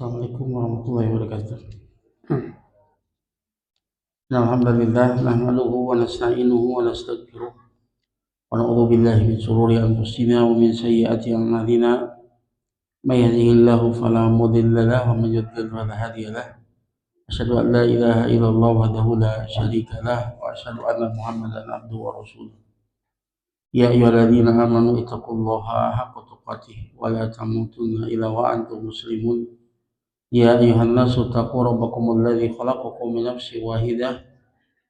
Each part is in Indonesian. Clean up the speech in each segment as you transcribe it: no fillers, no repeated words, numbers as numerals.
Assalamualaikum warahmatullahi wabarakatuh. Alhamdulillah nahmaduhu wa nasta'inuhu wa nastaghfiruh wa na'udzu billahi min shururi anfusina wa min sayyiati a'malina. May yahdihillahu fala mudilla lahu wa may yudlil fala hadiya lahu. Asyhadu an la ilaha illallah wahdahu la syarika lah wa asyhadu anna Muhammadan abduhu wa rasuluh. Ya ayyuhalladzina amanu ittaqullaha haqqa tuqatih wa la tamutunna illa wa antum muslimun. Ya ayyuhan nasu taqu rabbakumul ladzi khalaqakum min nafsin wahidah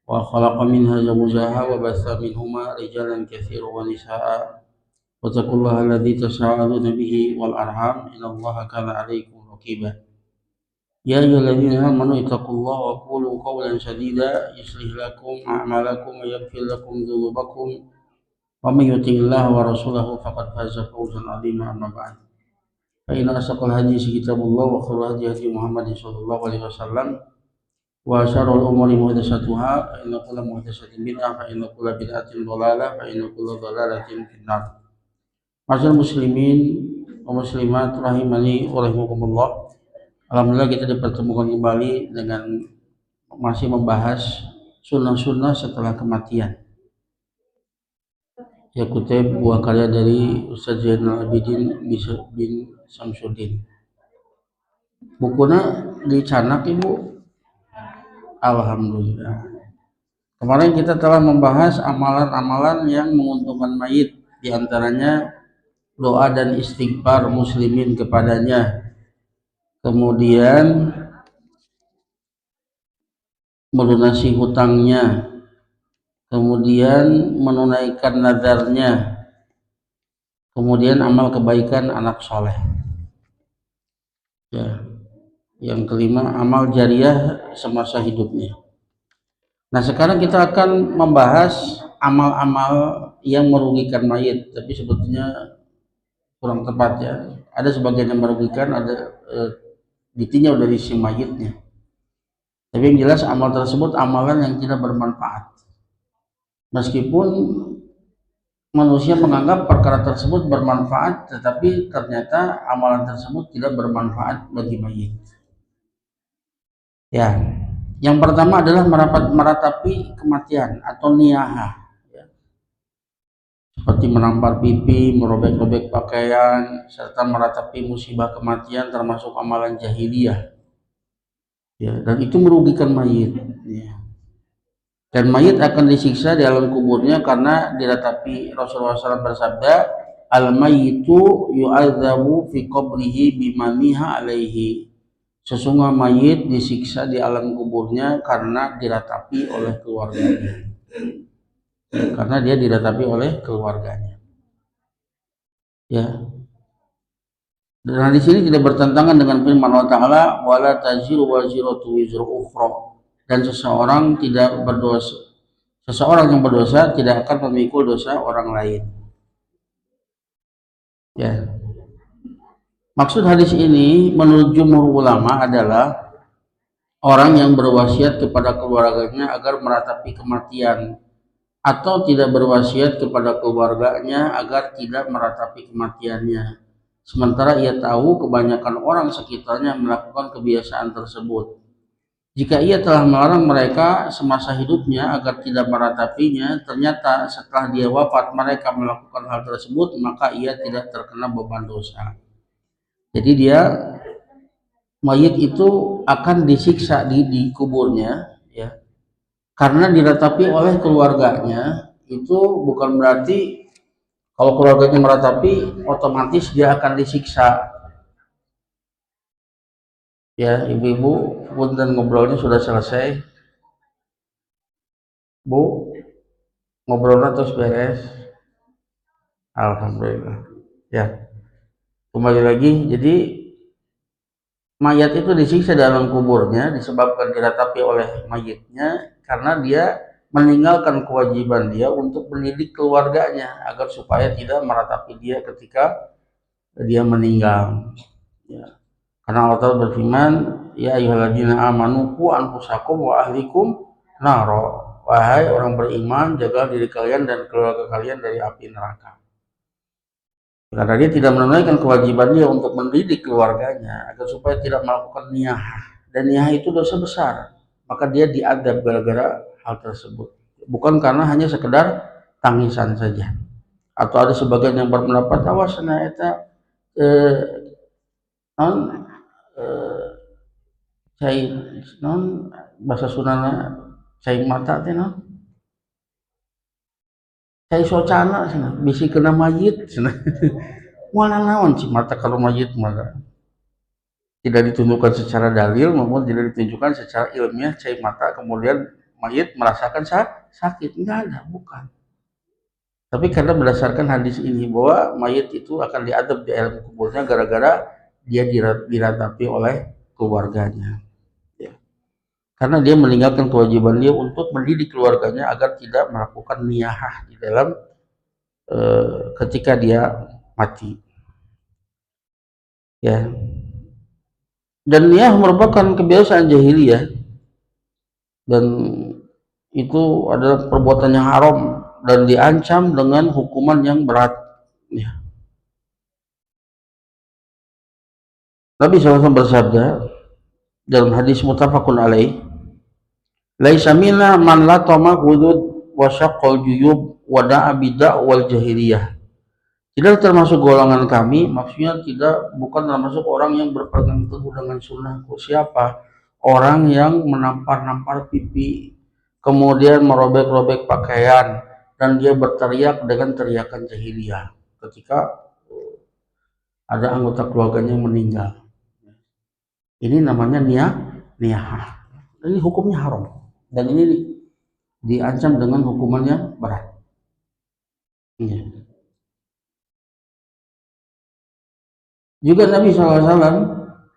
wa khalaqa minha zawjaha wa batha minhuma rijalan katsiran wa nisaa'a wattaqullaha alladzi tasaaluna bihi wal arham innallaha kana 'alaikum raqiba. Ya ayyuhalladzina amanu ittaqullaha wa qulu qawlan sadida yuslih lakum a'malakum wa yaghfir lakum dzunubakum wa may yuti'illaha wa rasulahu faqad faza fawzan 'azima amma ba'd. Fa inna asdaqal hadits kitabullah wa khairul hadi Muhammadin sallallahu alaihi wasallam wa syarrul umuri muhdatsatuha fa inna kulla muhdatsatin bid'ah fa inna kulla bid'atin dhalalah fa inna kulla dhalalatin finnar. Ma'asyiral muslimin wa muslimat rahimani wa rahimakumullah. Alhamdulillah kita dipertemukan kembali dengan masih membahas sunnah-sunnah setelah kematian. Ya kutip buah karya dari Ustaz Zainal Abidin bin Samsuddin. Bukunya dicanak Ibu. Alhamdulillah. Kemarin kita telah membahas amalan-amalan yang menguntungkan mayit, di antaranya doa dan istighfar muslimin kepadanya. Kemudian melunasi hutangnya. Kemudian menunaikan nadarnya, kemudian amal kebaikan anak soleh. Ya, yang kelima amal jariah semasa hidupnya. Nah sekarang kita akan membahas amal-amal yang merugikan mayit, tapi sebetulnya kurang tepat ya. Ada sebagian yang merugikan, ada ditinjau dari si mayitnya. Tapi yang jelas amal tersebut amalan yang tidak bermanfaat. Meskipun manusia menganggap perkara tersebut bermanfaat, tetapi ternyata amalan tersebut tidak bermanfaat bagi mayit. Ya, yang pertama adalah meratapi kematian atau niyaha, ya. Seperti menampar pipi, merobek-robek pakaian, serta meratapi musibah kematian termasuk amalan jahiliyah. Ya, dan itu merugikan mayit. Ya. Dan mayit akan disiksa di alam kuburnya karena diratapi. Rasulullah SAW bersabda, al-mayyitu yu'adzabu fi qabrihi bimaniha alaihi. Sesungguhnya mayit disiksa di alam kuburnya karena diratapi oleh keluarganya. Karena dia diratapi oleh keluarganya. Ya. Dan di sini tidak bertentangan dengan firman Allah Ta'ala, wala taziru waziratu wizra ukhra. Dan seseorang yang berdosa tidak akan memikul dosa orang lain. Ya. Maksud hadis ini menurut jumhur ulama adalah orang yang berwasiat kepada keluarganya agar meratapi kematian, atau tidak berwasiat kepada keluarganya agar tidak meratapi kematiannya, sementara ia tahu kebanyakan orang sekitarnya melakukan kebiasaan tersebut. Jika ia telah melarang mereka semasa hidupnya agar tidak meratapinya, ternyata setelah dia wafat mereka melakukan hal tersebut, maka ia tidak terkena beban dosa. Jadi mayit itu akan disiksa di kuburnya, ya, karena diratapi oleh keluarganya. Itu bukan berarti kalau keluarganya meratapi otomatis dia akan disiksa. Ya, ibu-ibu, punten ngobrolnya sudah selesai. Bu, ngobrolnya terus beres. Alhamdulillah. Ya, kembali lagi. Jadi mayat itu disiksa dalam kuburnya disebabkan diratapi oleh mayitnya karena dia meninggalkan kewajiban dia untuk mendidik keluarganya agar supaya tidak meratapi dia ketika dia meninggal. Ya. Karena Allah Ta'ala berfirman, ya ayyuhalladzina amanu qu anfusakum wa ahlikum naro. Wahai orang beriman, jaga diri kalian dan keluarga kalian dari api neraka. Karena dia tidak menunaikan kewajiban dia untuk mendidik keluarganya agar supaya tidak melakukan niyahah, dan niyahah itu dosa besar, maka dia diadab gara-gara hal tersebut, bukan karena hanya sekedar tangisan saja. Atau ada sebagian yang berpendapat awasna eta non cai non bahasa Sundana cai mata teh non cai socana cenah bisi kena mayit cenah. Mana naon sih mata kalau mayit maka tidak ditunjukkan secara dalil maupun tidak ditunjukkan secara ilmiah cai mata kemudian mayit merasakan sakit, enggak ada, bukan. Tapi karena berdasarkan hadis ini bahwa mayit itu akan diadab di alam kuburnya gara-gara dia diratapi oleh keluarganya, ya. Karena dia meninggalkan kewajiban dia untuk mendidik keluarganya agar tidak melakukan niyahah di dalam ketika dia mati, ya. Dan niyah merupakan kebiasaan jahiliyah, dan itu adalah perbuatan yang haram dan diancam dengan hukuman yang berat, ya. Nabi SAW bersabda dalam hadis muttafaqun alaih, laisa minna man latama hudud wa syaqqal juyub wa da'a bid'awal jahiliyah. Tidak termasuk golongan kami, maksudnya bukan termasuk orang yang berpegang teguh dengan sunnahku. Siapa? Orang yang menampar-nampar pipi, kemudian merobek-robek pakaian, dan dia berteriak dengan teriakan jahiliyah ketika ada anggota keluarganya yang meninggal. Ini namanya niyahah. Ini hukumnya haram, dan ini diancam dengan hukumannya berat. Ya. Juga Nabi SAW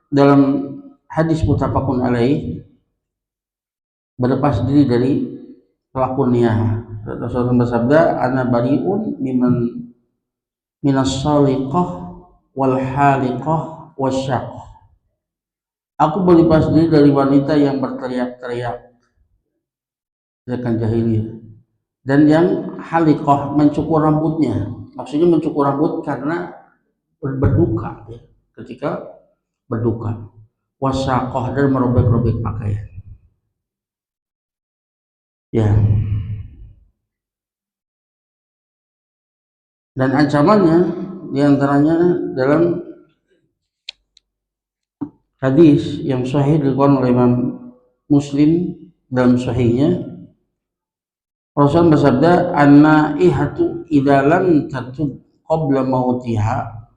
dalam hadis muttafaqun alaih berlepas diri dari pelaku niyahah. Rasulullah bersabda, ana bariun minas saliqah wal haliqah wasyaqah. Aku berlepas diri dari wanita yang berteriak-teriak teriakan jahiliyah, dan yang haliqah mencukur rambutnya. Maksudnya mencukur rambut karena berduka, ya, ketika berduka. Wasyaqah, dan merobek-robek pakaian, ya. Dan ancamannya diantaranya dalam hadis yang sahih diriwayatkan oleh Imam Muslim dalam sahihnya, Rasul bersabda, an-naihatu idza lam tatub qabla mautiha.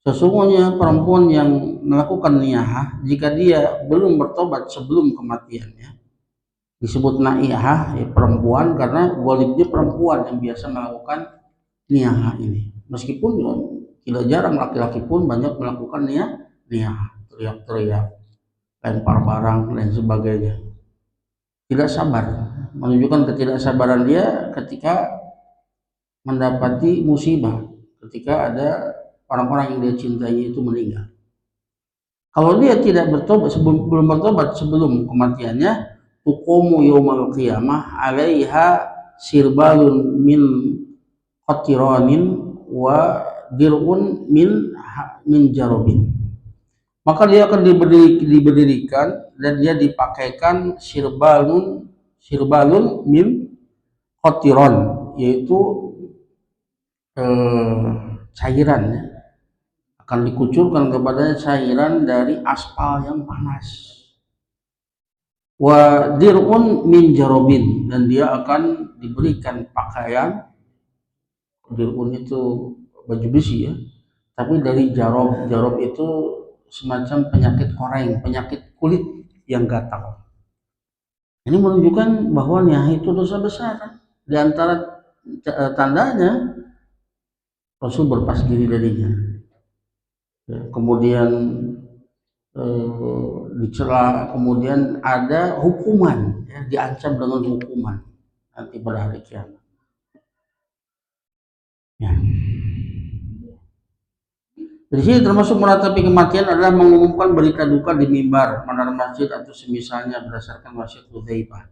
Sesungguhnya perempuan yang melakukan niyahah jika dia belum bertobat sebelum kematiannya, disebut naihah, ya, perempuan, karena golibnya perempuan yang biasa melakukan niyahah ini. Meskipun tidak jarang laki-laki pun banyak melakukan niyahah, teriak-teriak, lempar barang dan sebagainya. Tidak sabar, menunjukkan ketidaksabaran dia ketika mendapati musibah, ketika ada orang-orang yang dia cintai itu meninggal. Kalau dia tidak bertobat belum bertobat sebelum kematiannya, tuqumu yaumal qiyamah 'alaiha sirbalun min qatiranin wa dir'un min jarobin. Maka dia akan diberdirikan dan dia dipakaikan sirbalun min qatiron, yaitu cairan, ya. Akan dikucurkan kepadanya cairan dari aspal yang panas. Wa dir'un min jarobin, dan dia akan diberikan pakaian. Dir'un itu baju besi, ya, tapi dari jarob. Jarob itu semacam penyakit koreng, penyakit kulit yang gatal. Ini menunjukkan bahwa niyah itu dosa besar. Di antara tandanya Rasul berlepas diri darinya, kemudian dicela, kemudian ada hukuman, ya, diancam dengan hukuman nanti pada hari kiamat, ya. Di sini termasuk meratapi kematian adalah mengumumkan berita duka di mimbar, menara masjid atau semisalnya berdasarkan wasiat Hudzaifah.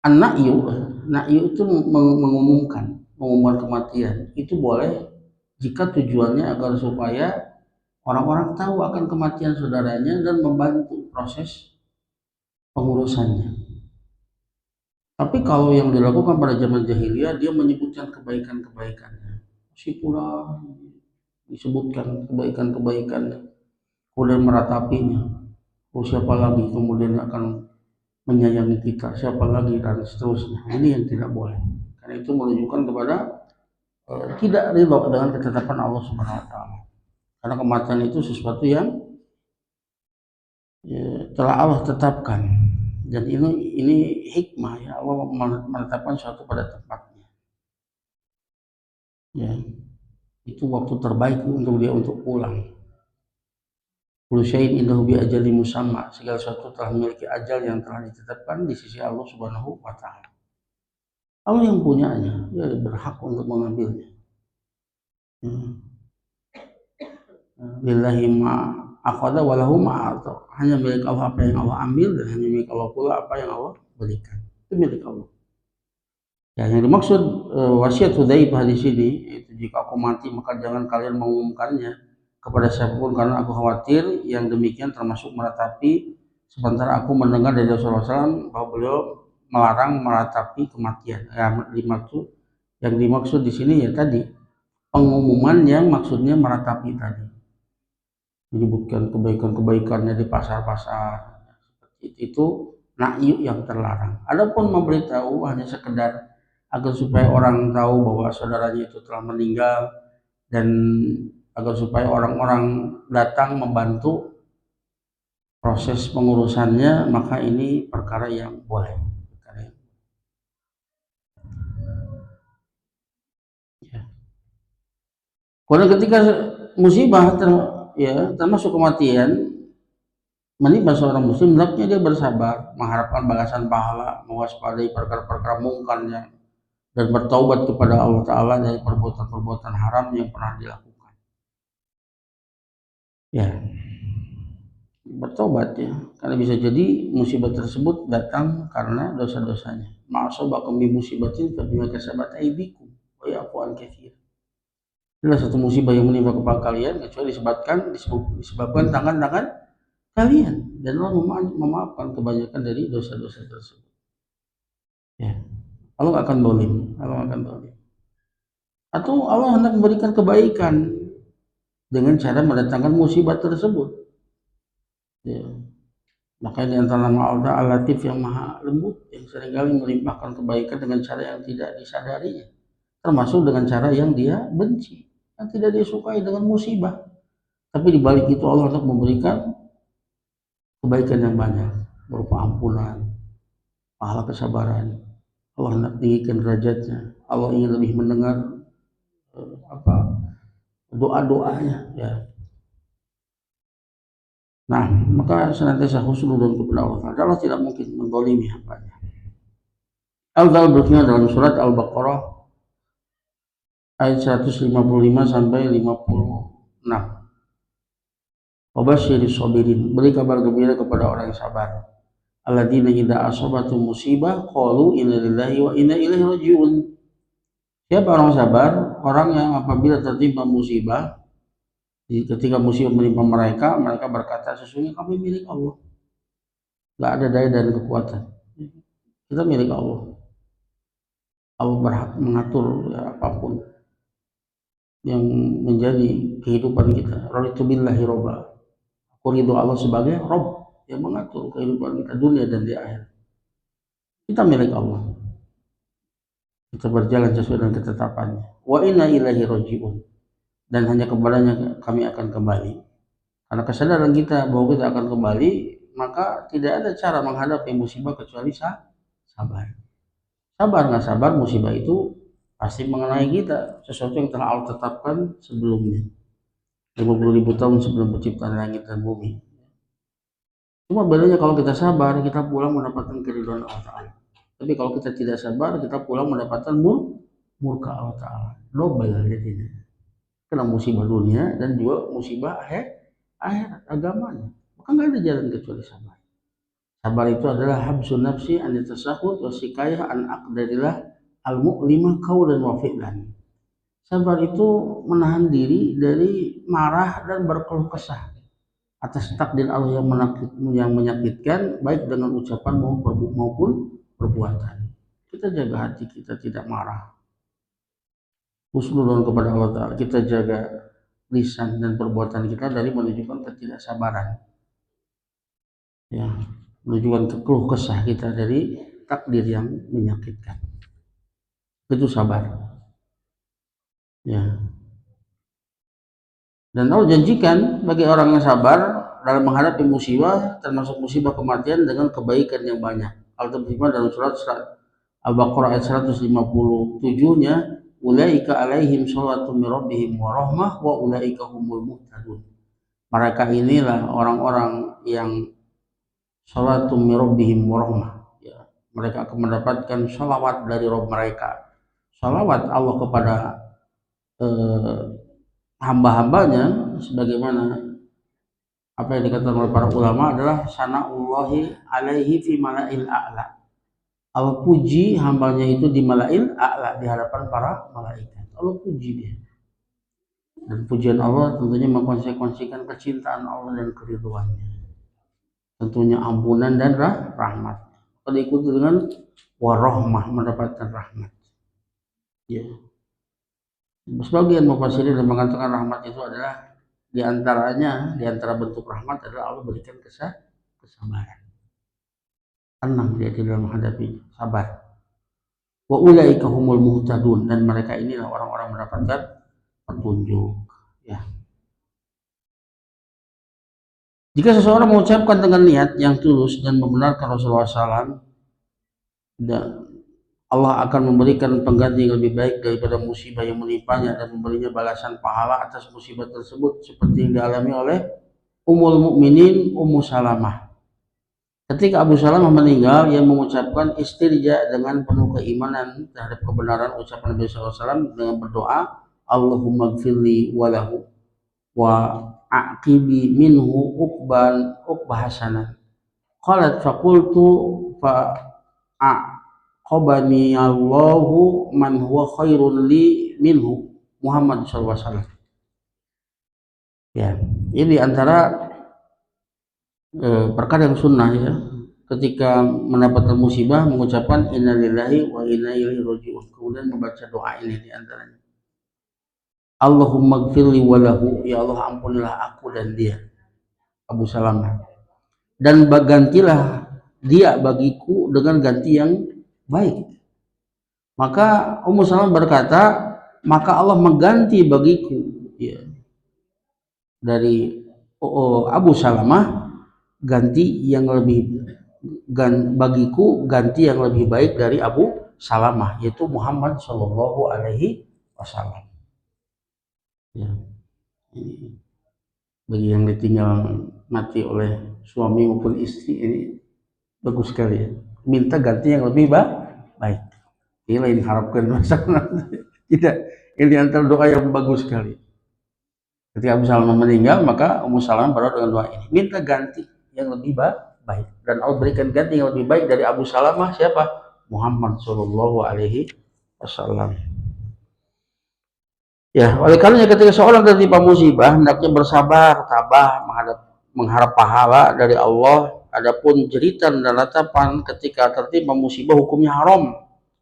An-na'yu, na'yu itu mengumumkan kematian. Itu boleh jika tujuannya agar supaya orang-orang tahu akan kematian saudaranya dan membantu proses pengurusannya. Tapi kalau yang dilakukan pada zaman jahiliyah, dia menyebutkan kebaikan-kebaikannya. Si pula disebutkan kebaikan-kebaikannya, kemudian meratapinya. Oh, siapa lagi kemudian akan menyayangi kita, siapa lagi, dan seterusnya. Ini yang tidak boleh. Karena itu menunjukkan kepada tidak ridho dengan ketetapan Allah Subhanahu wa taala. Karena kematian itu sesuatu yang telah Allah tetapkan, dan ini hikmah ya, Allah menetapkan suatu pada tempatnya. Ya, itu waktu terbaik untuk dia untuk pulang. Kullu syai'in indahu bi ajalin musamma, segala sesuatu telah memiliki ajal yang telah ditetapkan di sisi Allah Subhanahu wa taala. Allah yang punyanya, dia berhak untuk mengambilnya. Lillahi ma akhadha wa lahu ma ata. Hanya milik Allah apa yang Allah ambil, dan hanya milik Allah pula apa yang Allah berikan. Itu milik Allah. Ya, yang dimaksud wasiat Hudzaifah di sini itu, jika aku mati maka jangan kalian mengumumkannya kepada siapapun, karena aku khawatir yang demikian termasuk meratapi, sementara aku mendengar dari Rasulullah SAW bahwa beliau melarang meratapi kematian. Yang dimaksud di sini ya tadi pengumuman yang maksudnya meratapi tadi, menyebutkan kebaikan-kebaikannya di pasar-pasar, seperti itu na'yu yang terlarang. Adapun memberitahu hanya sekedar agar supaya orang tahu bahwa saudaranya itu telah meninggal, dan agar supaya orang-orang datang membantu proses pengurusannya, maka ini perkara yang boleh. Ya. Kemudian ketika musibah termasuk kematian menimpa seorang muslim, hendaknya dia bersabar, mengharapkan balasan pahala, mewaspadai perkara-perkara mungkarnya, dan bertaubat kepada Allah Ta'ala dari perbuatan-perbuatan haram yang pernah dilakukan. Ya, bertobat ya, karena bisa jadi musibah tersebut datang karena dosa-dosanya. Ma'asobakum bi musibatin fabima kasabat aydikum wa ya'fu an katsir. Adalah satu musibah yang menimpa kepada kalian kecuali disebabkan tangan-tangan kalian, dan Allah memaafkan kebanyakan dari dosa-dosa tersebut. Ya, Allah akan dolim, atau Allah hendak memberikan kebaikan dengan cara mendatangkan musibah tersebut. Ya. Maka di antara nama Allah Al-Latif yang maha lembut, yang seringkali melimpahkan kebaikan dengan cara yang tidak disadarinya, termasuk dengan cara yang dia benci, yang tidak dia sukai dengan musibah. Tapi di balik itu Allah hendak memberikan kebaikan yang banyak berupa ampunan, pahala kesabaran. Allah hendak tinggikan derajatnya. Allah ingin lebih mendengar doa-doanya ya. Nah, maka senantiasa husnudzon kepada Allah. Allah tidak mungkin menzalimi hambanya. Allah berfirman dalam surat Al-Baqarah ayat 155 sampai 56. Wabasyiris sabirin, beri kabar gembira kepada orang yang sabar. Alladzina idza asabatu musibah qalu inna lillahi wa inna ilaihi raji'un. Siapa orang sabar? Orang yang apabila tertimpa musibah, ketika musibah menimpa mereka, mereka berkata, sesungguhnya kami milik Allah. Gak ada daya dan kekuatan. Kita milik Allah. Allah berhak mengatur ya, apapun yang menjadi kehidupan kita. Raditu billahi robba. Aku ridho Allah sebagai Rob yang mengatur kehidupan kita dunia dan di akhir. Kita milik Allah. Kita berjalan sesuai dengan ketetapannya. Wa inna ilaihi raji'un. Dan hanya kepadanya kami akan kembali. Karena kesadaran kita bahwa kita akan kembali, maka tidak ada cara menghadapi musibah kecuali sabar. Sabar nggak sabar, musibah itu pasti mengenai kita, sesuatu yang telah Allah tetapkan sebelumnya, 50.000 tahun sebelum penciptaan langit dan bumi. Cuma bedanya kalau kita sabar, kita pulang mendapatkan keridhaan Allah Ta'ala. Tapi kalau kita tidak sabar, kita pulang mendapatkan murka Allah Ta'ala. Double jadinya. kena musibah dunia dan juga musibah akhirat agamanya. Maka nggak ada jalan kecuali sabar. Sabar itu adalah habsun nafsi an tasahud wa sikayah an aqdarillah al-mu'limah qaulan wa fi'lan. Sabar itu menahan diri dari marah dan berkeluh kesah atas takdir Allah yang menyakitkan, baik dengan ucapan maupun perbuatan. Kita jaga hati kita tidak marah, husnuzon kepada Allah Ta'ala. Kita jaga lisan dan perbuatan kita dari menunjukkan ketidaksabaran, ya, menunjukkan keluh kesah kita dari takdir yang menyakitkan. Itu sabar, ya. Dan Allah janjikan bagi orang yang sabar dalam menghadapi musibah, termasuk musibah kematian, dengan kebaikan yang banyak. Allah berfirman dalam surat Al-Baqarah ayat 157-nya, ulaika alaihim sholatu min rabbihim wa rahmah wa ulaika humul muhtadun. Mereka inilah orang-orang yang sholatu min rabbihim wa rahmah, ya. Mereka akan mendapatkan sholawat dari Rabb mereka. Sholawat Allah kepada hamba-hambanya, sebagaimana apa yang dikatakan oleh para ulama adalah sanaullahi alaihi fi mala'il a'la. Allah puji hambanya itu di mala'il a'la, di hadapan para malaikat. Allah puji dia. Dan pujian Allah tentunya mengkonsekuensikan kecintaan Allah dan keridhaannya. Tentunya ampunan dan rahmat. Kalau diikuti dengan warahmah, mendapatkan rahmat. Ya. Sebagian mufassirin mengatakan rahmat itu adalah di antara bentuk rahmat adalah Allah berikan kesabaran. Tenang dia di dalam menghadapi, sabar. Wa ulaika humul muhtadun, dan mereka inilah orang-orang mendapatkan petunjuk, ya. Jika seseorang mengucapkan dengan niat yang tulus dan membenarkan Rasulullah SAW, dan Allah akan memberikan pengganti yang lebih baik daripada musibah yang menimpanya dan memberinya balasan pahala atas musibah tersebut, seperti yang dialami oleh Ummul Mukminin Ummu Salamah. Ketika Abu Salamah meninggal, ia mengucapkan istirja dengan penuh keimanan terhadap kebenaran ucapan Nabi SAW dengan berdoa, Allahumma gfirli walahu wa aqibi minhu uqbah hasanah. Qalat faqultu fa aqabani Allahu man huwa khairun li minhu Muhammad SAW. Ya, ini antara perkara yang sunnah, ya. Ketika mendapatkan musibah mengucapkan innalillahi wa inna ilaihi raji'un, kemudian membaca doa ini di antaranya, Allahumma gfirli walahu, ya Allah ampunilah aku dan dia, Abu Salamah, dan gantilah dia bagiku dengan ganti yang baik. Maka Ummu Salamah berkata, maka Allah mengganti bagiku, ya, dari Abu Salamah ganti yang lebih bagiku ganti yang lebih baik dari Abu Salamah, yaitu Muhammad Shallallahu Alaihi Wasallam. Ya. Bagi yang ditinggal mati oleh suami maupun istri, ini bagus sekali, ya. Minta ganti yang lebih baik. Ini lain harapkan masalah. Tidak, ini antara doa yang bagus sekali. Ketika Abu Salamah meninggal, maka Ummu Salamah berdoa dengan doa ini, minta ganti yang lebih baik, dan Allah berikan ganti yang lebih baik dari Abu Salamah. Siapa? Muhammad Shallallahu Alaihi Wasallam. Ya, oleh karenanya ketika seorang tertimpa musibah, hendaknya bersabar, tabah, mengharap pahala dari Allah. Adapun jeritan dan ratapan ketika tertimpa musibah hukumnya haram,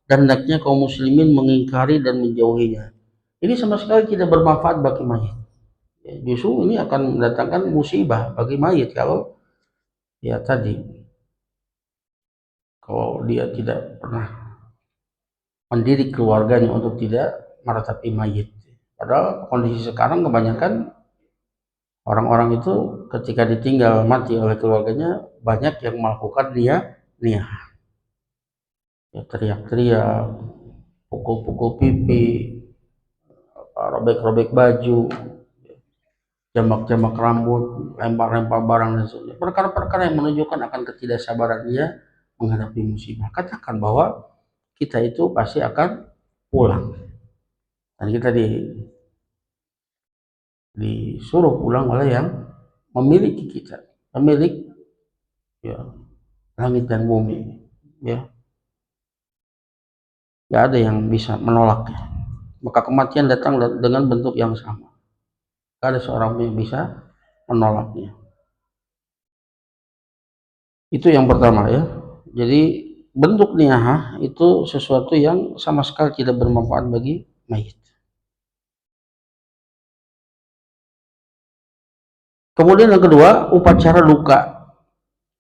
dan hendaknya kaum muslimin mengingkari dan menjauhinya. Ini sama sekali tidak bermanfaat bagi mayit. Ya, justru ini akan mendatangkan musibah bagi mayit kalau, ya tadi, kalau dia tidak pernah mendidik keluarganya untuk tidak meratapi mayit. Padahal kondisi sekarang kebanyakan orang-orang itu ketika ditinggal mati oleh keluarganya banyak yang melakukan niyah, ya, teriak-teriak, pukul-pukul pipi, robek-robek baju, jambak-jambak rambut, lempar-lempar barang dan sebagainya. Perkara-perkara yang menunjukkan akan ketidaksabaran dia menghadapi musibah. Katakan bahwa kita itu pasti akan pulang, dan kita disuruh pulang oleh yang memiliki kita, pemilik ya langit dan bumi, ya nggak ada yang bisa menolaknya. Maka kematian datang dengan bentuk yang sama, nggak ada seorang pun yang bisa menolaknya. Itu yang pertama ya. Jadi bentuk niyahah itu sesuatu yang sama sekali tidak bermanfaat bagi mayit. Kemudian yang kedua, upacara duka.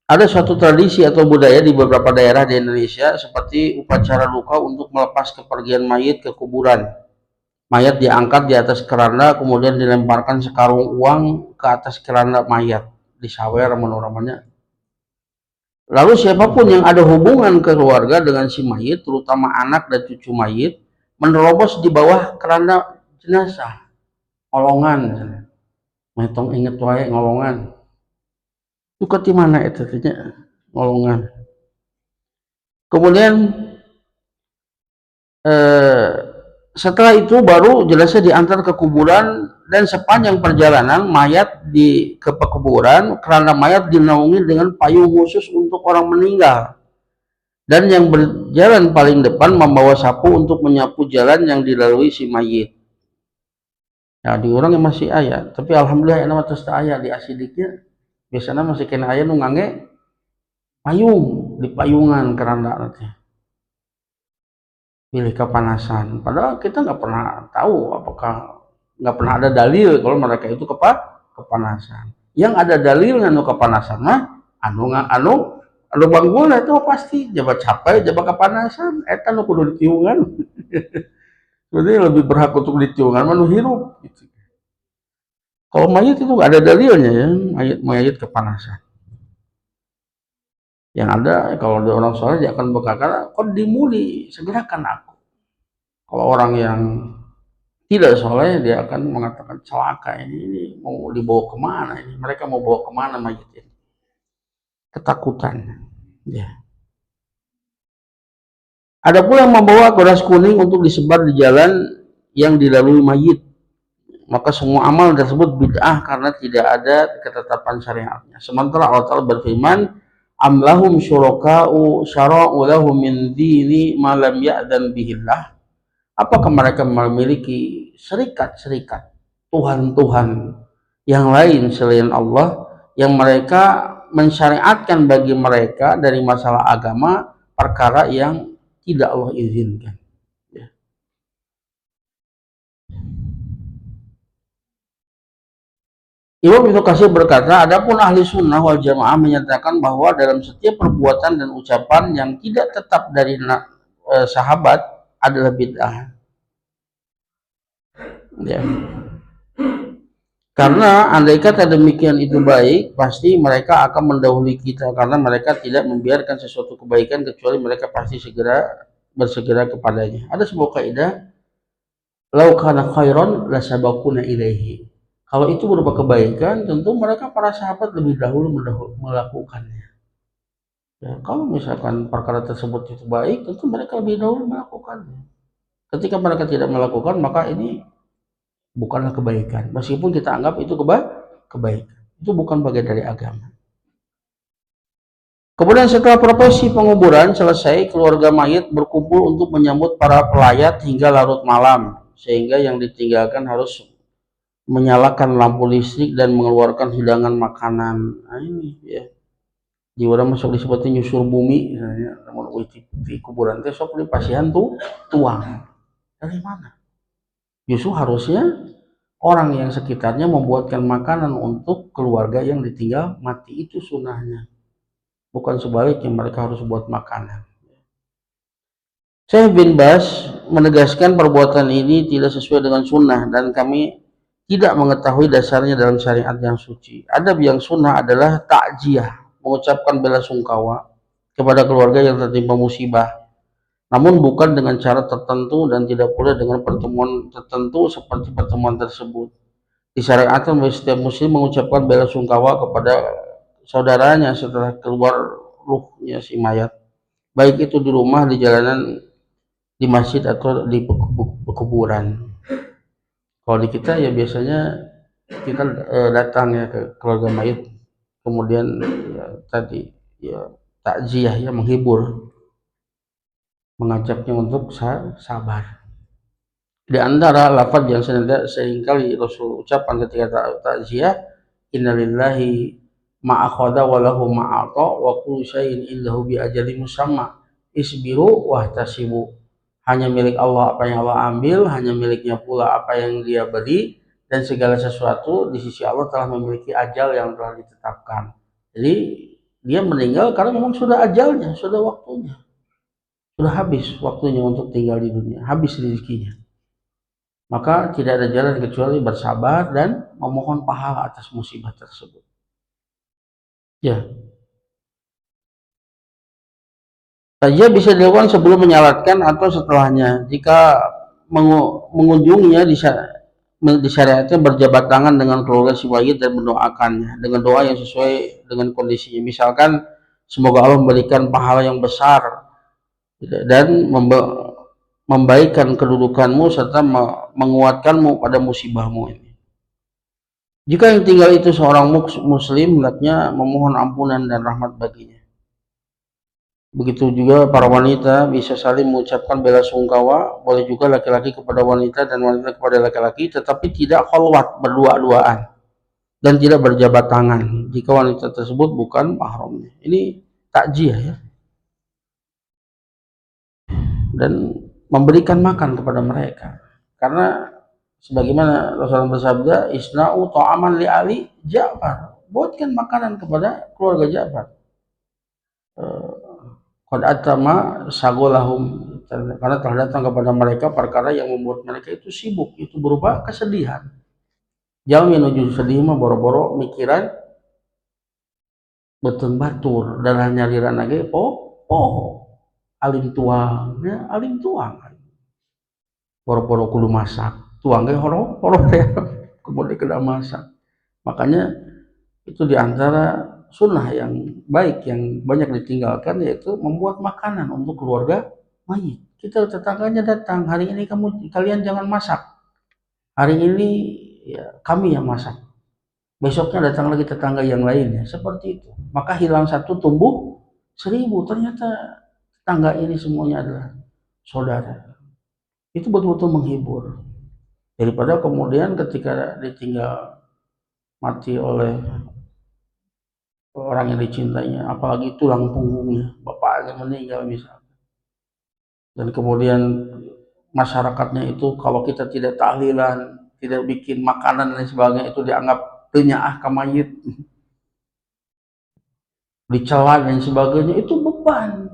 Ada suatu tradisi atau budaya di beberapa daerah di Indonesia seperti upacara duka untuk melepas kepergian mayit ke kuburan. Mayat diangkat di atas keranda, kemudian dilemparkan sekarung uang ke atas keranda mayat. Disawer namanya. Lalu siapapun yang ada hubungan keluarga dengan si mayit, terutama anak dan cucu mayit, menerobos di bawah keranda jenazah. Ngolongan. Metong inget wae ngolongan. Itu di mana itu ngolongan. Kemudian setelah itu baru jenazah diantar ke kuburan, dan sepanjang perjalanan mayat ke kuburan, keranda mayat dinaungi dengan payung khusus untuk orang meninggal, dan yang berjalan paling depan membawa sapu untuk menyapu jalan yang dilalui si mayit. Ya di orang yang masih ayah, tapi alhamdulillah enak atas ayah di asidiknya biasanya masih kena ayah nunggange payung di payungan keranda nanti pilih kepanasan, padahal kita nggak pernah tahu apakah, nggak pernah ada dalil kalau mereka itu kepanasan. Yang ada dalilnya anu kepanasan mah anu bangguna itu pasti jabat capek jabat kepanasan eta nu kudu ditiungan. Jadi lebih berhak untuk ditiungan mah nu hirup gitu. Kalau mayat itu nggak ada dalilnya ya, mayat kepanasan. Yang ada kalau ada orang soleh dia akan berkata, kok dimuli segerakan aku. Kalau orang yang tidak soleh dia akan mengatakan celaka ini mau dibawa kemana ini, mereka mau bawa kemana mayat ini, ketakutan ya. Ada pula yang membawa beras kuning untuk disebar di jalan yang dilalui mayit, maka semua amal tersebut bid'ah karena tidak ada ketetapan syariatnya. Sementara Allah Ta'ala berfirman, am lahum syuraka'u syara'u lahum min dini ma lam ya'dan bihillah. Apakah mereka memiliki serikat-serikat Tuhan-Tuhan yang lain selain Allah yang mereka mensyariatkan bagi mereka dari masalah agama perkara yang tidak Allah izinkan ya. Imam Ibnu Katsir berkata, adapun ahli sunnah wal jamaah menyatakan bahwa dalam setiap perbuatan dan ucapan yang tidak tetap dari sahabat adalah bid'ah ya. Karena andai kata demikian itu baik, pasti mereka akan mendahului kita, karena mereka tidak membiarkan sesuatu kebaikan kecuali mereka pasti bersegera kepadanya. Ada sebuah kaidah, lau kana khairon lasabaquna ilaihi. Kalau itu berupa kebaikan, tentu mereka para sahabat lebih dahulu melakukannya. Ya, kalau misalkan perkara tersebut itu baik, tentu mereka lebih dahulu melakukannya. Ketika mereka tidak melakukan, maka ini bukanlah kebaikan, meskipun kita anggap itu kebaikan, itu bukan bagian dari agama. Kemudian setelah prosesi penguburan selesai, keluarga mayit berkumpul untuk menyambut para pelayat hingga larut malam, sehingga yang ditinggalkan harus menyalakan lampu listrik dan mengeluarkan hidangan makanan. Nah ini ya, di orang masuk disebutnya nyusur bumi, namun di kuburan teh sok pasien tuh tuang dari mana? Justru harusnya orang yang sekitarnya membuatkan makanan untuk keluarga yang ditinggal mati, itu sunnahnya, bukan sebaliknya mereka harus buat makanan. Syekh bin Baz menegaskan perbuatan ini tidak sesuai dengan sunnah dan kami tidak mengetahui dasarnya dalam syariat yang suci. Adab yang sunnah adalah takjiah, mengucapkan bela sungkawa kepada keluarga yang tertimpa musibah, namun bukan dengan cara tertentu dan tidak pula dengan pertemuan tertentu seperti pertemuan tersebut. Disyariatkan bagi setiap muslim mengucapkan bela sungkawa kepada saudaranya setelah keluar ruhnya si mayat, baik itu di rumah, di jalanan, di masjid atau di kuburan. Kalau di kita ya biasanya kita datang ya ke keluarga mayit, kemudian ya, tadi ya takziah ya, menghibur, mengajaknya untuk sabar. Di antara lafaz yang seringkali Rasul ucapkan ketika takziah, innalillahi ma akhadha wa lahu ma ata wa kullu syai'in indahu bi ajalin musamma isbiru wahtasibu. Hanya milik Allah apa yang Allah ambil, hanya miliknya pula apa yang dia beri, dan segala sesuatu di sisi Allah telah memiliki ajal yang telah ditetapkan. Jadi dia meninggal karena memang sudah ajalnya, sudah waktunya, sudah habis waktunya untuk tinggal di dunia, habis rezekinya. Maka tidak ada jalan kecuali bersabar dan memohon pahala atas musibah tersebut. Ya, saja bisa dilakukan sebelum menyalatkan atau setelahnya. Jika mengunjunginya disyariatkan berjabat tangan dengan keluarga si mayit dan mendoakannya dengan doa yang sesuai dengan kondisinya. Misalkan, semoga Allah memberikan pahala yang besar dan membaikkan kedudukanmu serta menguatkanmu pada musibahmu ini. Jika yang tinggal itu seorang muslim, hendaknya memohon ampunan dan rahmat baginya. Begitu juga para wanita bisa saling mengucapkan bela sungkawa, boleh juga laki-laki kepada wanita dan wanita kepada laki-laki, tetapi tidak khalwat berdua-duaan dan tidak berjabat tangan jika wanita tersebut bukan mahramnya. Ini takziah ya. Dan memberikan makan kepada mereka, karena sebagaimana Rasulullah bersabda, isna'u ta'aman li ali Ja'far, buatkan makanan kepada keluarga Ja'far. Qad atama sagolahum, karena telah datang kepada mereka perkara yang membuat mereka itu sibuk, itu berupa kesedihan. Jauh menuju sedih mah boro-boro mikiran betul batur dan hanya liran lagi alim tuang ya, alim tuang boro-boro kudu masak, tuang ge horo teh kemudian kena masak. Makanya itu diantara sunnah yang baik yang banyak ditinggalkan, yaitu membuat makanan untuk keluarga mayit. Kita tetangganya datang, hari ini kalian jangan masak, hari ini ya, kami yang masak. Besoknya datang lagi tetangga yang lainnya, seperti itu. Maka hilang satu tumbuh 1000. Ternyata tetangga ini semuanya adalah saudara. Itu betul-betul menghibur, daripada kemudian ketika ditinggal mati oleh orang yang dicintainya, apalagi tulang punggungnya, bapaknya meninggal misalnya, dan kemudian masyarakatnya itu kalau kita tidak tahlilan, tidak bikin makanan dan sebagainya, itu dianggap penyaah ka mayit, dicela dan sebagainya, itu beban.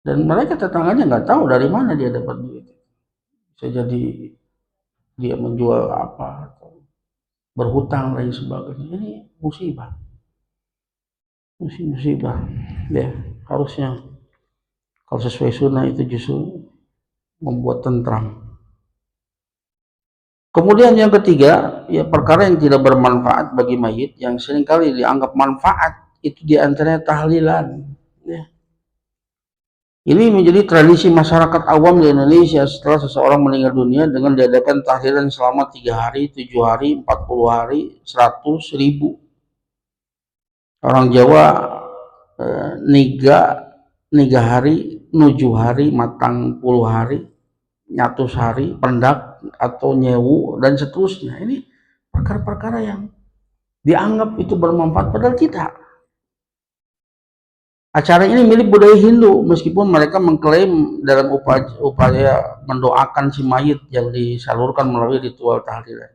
Dan mereka tetangganya nggak tahu dari mana dia dapat duit. Bisa jadi dia menjual apa atau berhutang dan sebagainya. Ini musibah ya. Harusnya kalau sesuai sunnah itu justru membuat tentram. Kemudian yang ketiga, ya perkara yang tidak bermanfaat bagi mayit yang seringkali dianggap manfaat, itu diantaranya tahlilan ya. Ini menjadi tradisi masyarakat awam di Indonesia. Setelah seseorang meninggal dunia, dengan diadakan tahlilan selama 3 hari, 7 hari, 40 hari, 100, 1000. Orang Jawa niga hari, 7 hari, matang 10 hari, 100 hari, pendak atau nyewu dan seterusnya. Ini perkara-perkara yang dianggap itu bermanfaat, padahal tidak. Acara ini milik budaya Hindu, meskipun mereka mengklaim dalam upaya mendoakan si mayit yang disalurkan melalui ritual tahlilan.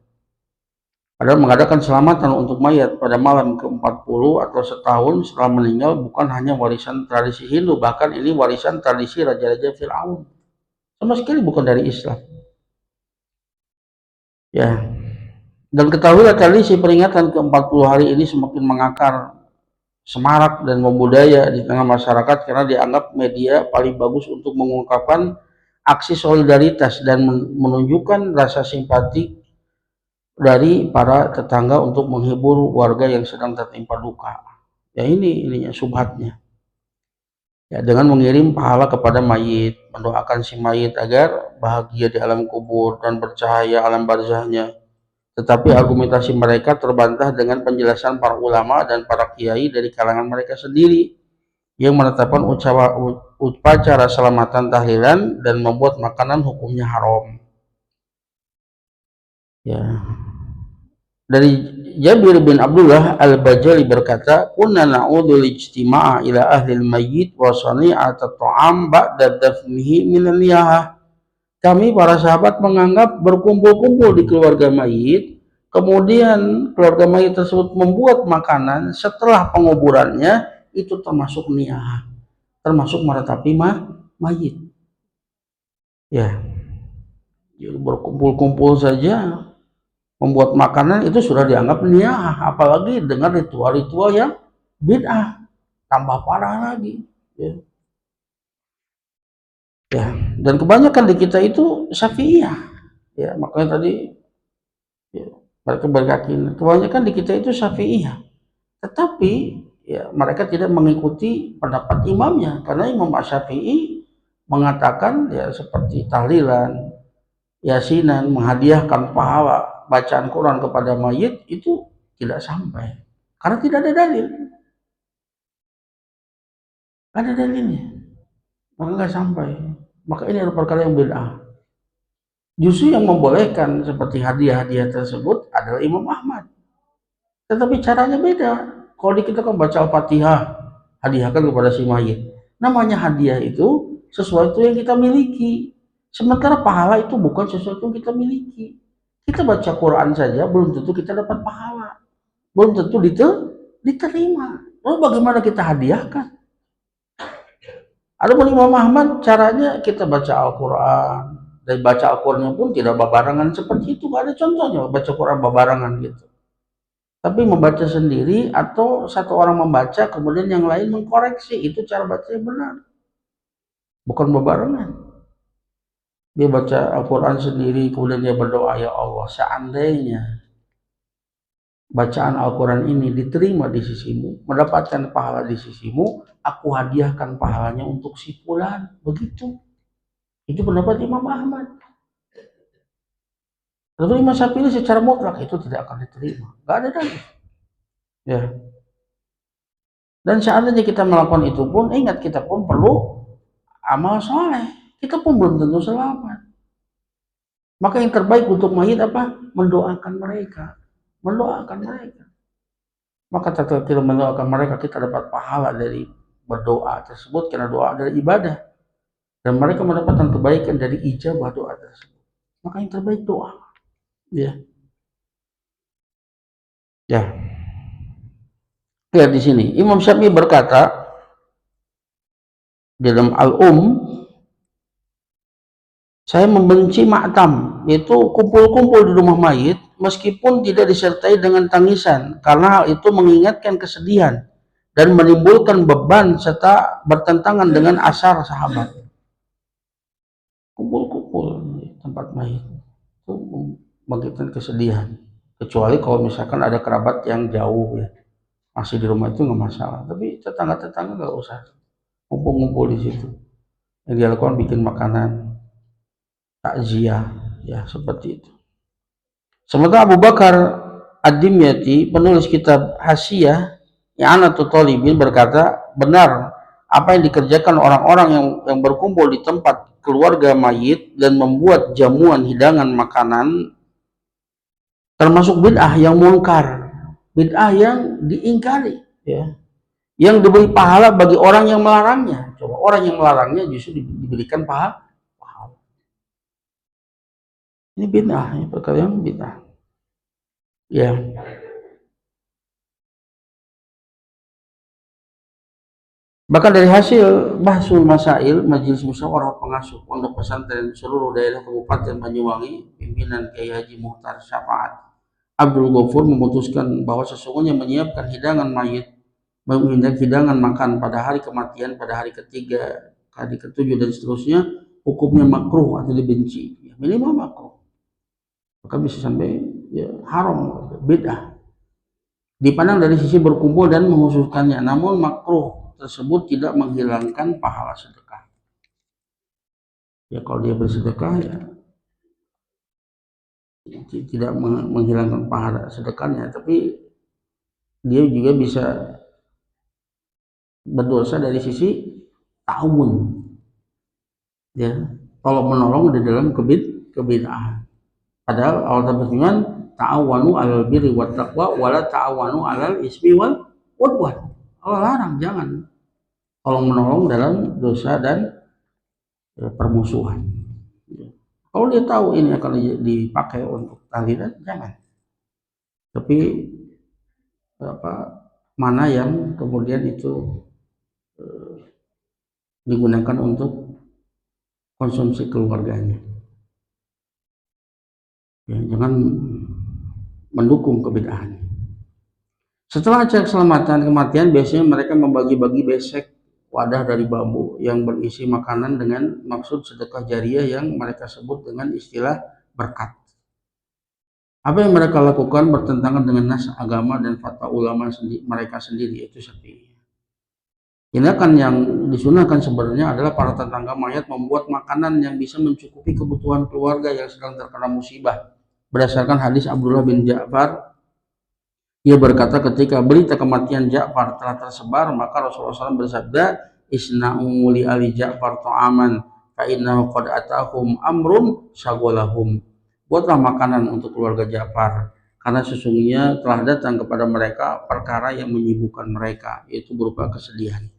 Padahal mengadakan selamatan untuk mayat pada malam ke-40 atau setahun setelah meninggal bukan hanya warisan tradisi Hindu, bahkan ini warisan tradisi raja-raja Fir'aun. Sama sekali bukan dari Islam. Ya. Dan ketahuilah tradisi peringatan ke-40 hari ini semakin mengakar, semarak dan membudaya di tengah masyarakat karena dianggap media paling bagus untuk mengungkapkan aksi solidaritas dan menunjukkan rasa simpati dari para tetangga untuk menghibur warga yang sedang tertimpa duka. Ya, ininya subhatnya. ya, dengan mengirim pahala kepada mayit, mendoakan si mayit agar bahagia di alam kubur dan bercahaya alam barzahnya. Tetapi argumentasi mereka terbantah dengan penjelasan para ulama dan para kiai dari kalangan mereka sendiri yang menetapkan upacara selamatan tahlilan dan membuat makanan hukumnya haram. Ya. Dari Jabir bin Abdullah Al-Bajali berkata, "Kunna na'udzu ijtima'a ila ahli al-mayyit wa sani'at at-ta'am ba'da dafnihi min al-niyahah." Kami para sahabat menganggap berkumpul-kumpul di keluarga mayit, kemudian keluarga mayit tersebut membuat makanan setelah penguburannya, itu termasuk niyahah, termasuk meratapi mayit. Ya, jadi berkumpul-kumpul saja membuat makanan itu sudah dianggap niyahah, apalagi dengan ritual-ritual yang bid'ah, tambah parah lagi. Ya. Ya, dan kebanyakan di kita itu Syafi'iyah. Ya, makanya tadi ya, mereka beryakin kebanyakan di kita itu Syafi'iyah. Tetapi ya mereka tidak mengikuti pendapat imamnya karena Imam Syafi'i mengatakan ya seperti tahlilan, yasinan, menghadiahkan pahala bacaan Quran kepada mayit itu tidak sampai karena tidak ada dalil, ada dalilnya, maka nggak sampai. Maka ini adalah perkara yang beda. Justru yang membolehkan seperti hadiah-hadiah tersebut adalah Imam Ahmad, tetapi caranya beda. Kalau di kita kan baca Al-Fatihah, hadiahkan kepada si mayit, namanya hadiah itu sesuatu yang kita miliki, sementara pahala itu bukan sesuatu yang kita miliki. Kita baca Quran saja belum tentu kita dapat pahala, belum tentu diterima. Lalu bagaimana kita hadiahkan? Ada Imam Ahmad caranya kita baca Al-Quran, dan baca Al-Qurannya pun tidak babarangan seperti itu, gak ada contohnya baca Quran babarangan gitu. Tapi membaca sendiri atau satu orang membaca kemudian yang lain mengkoreksi, itu cara baca yang benar, bukan babarangan. Dia baca Al-Quran sendiri kemudian dia berdoa, ya Allah, seandainya bacaan Al-Quran ini diterima di sisimu, mendapatkan pahala di sisimu, aku hadiahkan pahalanya untuk si fulan. Begitu. Itu pendapat Imam Ahmad. Lalu Imam Syafi'i secara mutlak itu tidak akan diterima. Gak ada dalil. Ya. Dan seandainya kita melakukan itu pun, ingat kita pun perlu amal soleh. Kita pun belum tentu selamat. Maka yang terbaik untuk mayit apa? Mendoakan mereka. Mendoakan mereka. Maka kita mendoakan mereka, kita dapat pahala dari berdoa tersebut karena doa adalah ibadah. Dan mereka mendapatkan kebaikan dari ijabah doa tersebut. Maka yang terbaik doa. Ya. Ya. Lihat di sini, Imam Syafi'i berkata dalam saya membenci ma'tam, yaitu kumpul-kumpul di rumah mayit meskipun tidak disertai dengan tangisan, karena hal itu mengingatkan kesedihan dan menimbulkan beban serta bertentangan dengan asar sahabat. Kumpul-kumpul di tempat mayit itu membangkitkan kesedihan, kecuali kalau misalkan ada kerabat yang jauh ya, masih di rumah itu nggak masalah, tapi tetangga-tetangga nggak usah ngumpul-ngumpul di situ. Yang dilakukan bikin makanan takziah ya, seperti itu. Sementara Abu Bakar Ad-Dimyati, penulis kitab Hasyiah I'anatul Talibin, berkata, benar apa yang dikerjakan orang-orang yang berkumpul di tempat keluarga mayit dan membuat jamuan hidangan makanan termasuk bid'ah yang munkar, bid'ah yang diingkari ya, yang diberi pahala bagi orang yang melarangnya. Coba orang yang melarangnya justru diberikan pahala. Ini bid'ah, ini perkara yang bid'ah. Ya. Bahkan dari hasil Bahsul Masail Majelis Musyawarah Pengasuh Pondok Pesantren seluruh daerah Kabupaten Banyuwangi, pimpinan Kiai Haji Muhtar Syafaat Abdul Ghafur memutuskan bahwa sesungguhnya menyiapkan hidangan mayit, hidangan makan pada hari kematian, pada hari ketiga, hari ketujuh dan seterusnya, hukumnya makruh atau dibenci, ya, minimal makruh. Maka bisa sampai ya, haram, bid'ah. Dipandang dari sisi berkumpul dan menghususkannya, namun makruh tersebut tidak menghilangkan pahala sedekah. Ya kalau dia bersedekah ya tidak menghilangkan pahala sedekahnya, tapi dia juga bisa berdosa dari sisi ta'awun, ya, tolong menolong di dalam kebid'ahan. Padahal Allah berfirman, ta'awanu 'alal birri wat taqwa wala ta'awanu 'alal ismi wal udwan. Allah larang jangan tolong menolong dalam dosa dan permusuhan. Kalau dia tahu ini akan dipakai untuk tahlilan, jangan. Tapi mana yang kemudian itu digunakan untuk konsumsi keluarganya. Ya, jangan mendukung kebid'ahan. Setelah acara keselamatan kematian, biasanya mereka membagi-bagi besek wadah dari bambu yang berisi makanan dengan maksud sedekah jariah yang mereka sebut dengan istilah berkat. Apa yang mereka lakukan bertentangan dengan nas agama dan fatwa ulama mereka sendiri, yaitu Syafi'i. Tindakan yang disunahkan sebenarnya adalah para tetangga mayat membuat makanan yang bisa mencukupi kebutuhan keluarga yang sedang terkena musibah. Berdasarkan hadis Abdullah bin Ja'far, ia berkata ketika berita kematian Ja'far telah tersebar, maka Rasulullah SAW bersabda, "Isna'u li ali Ja'far ta'aman fa innahu qad atahum amrun syaghalahum." Buatlah makanan untuk keluarga Ja'far, karena sesungguhnya telah datang kepada mereka perkara yang menyibukkan mereka, yaitu berupa kesedihan.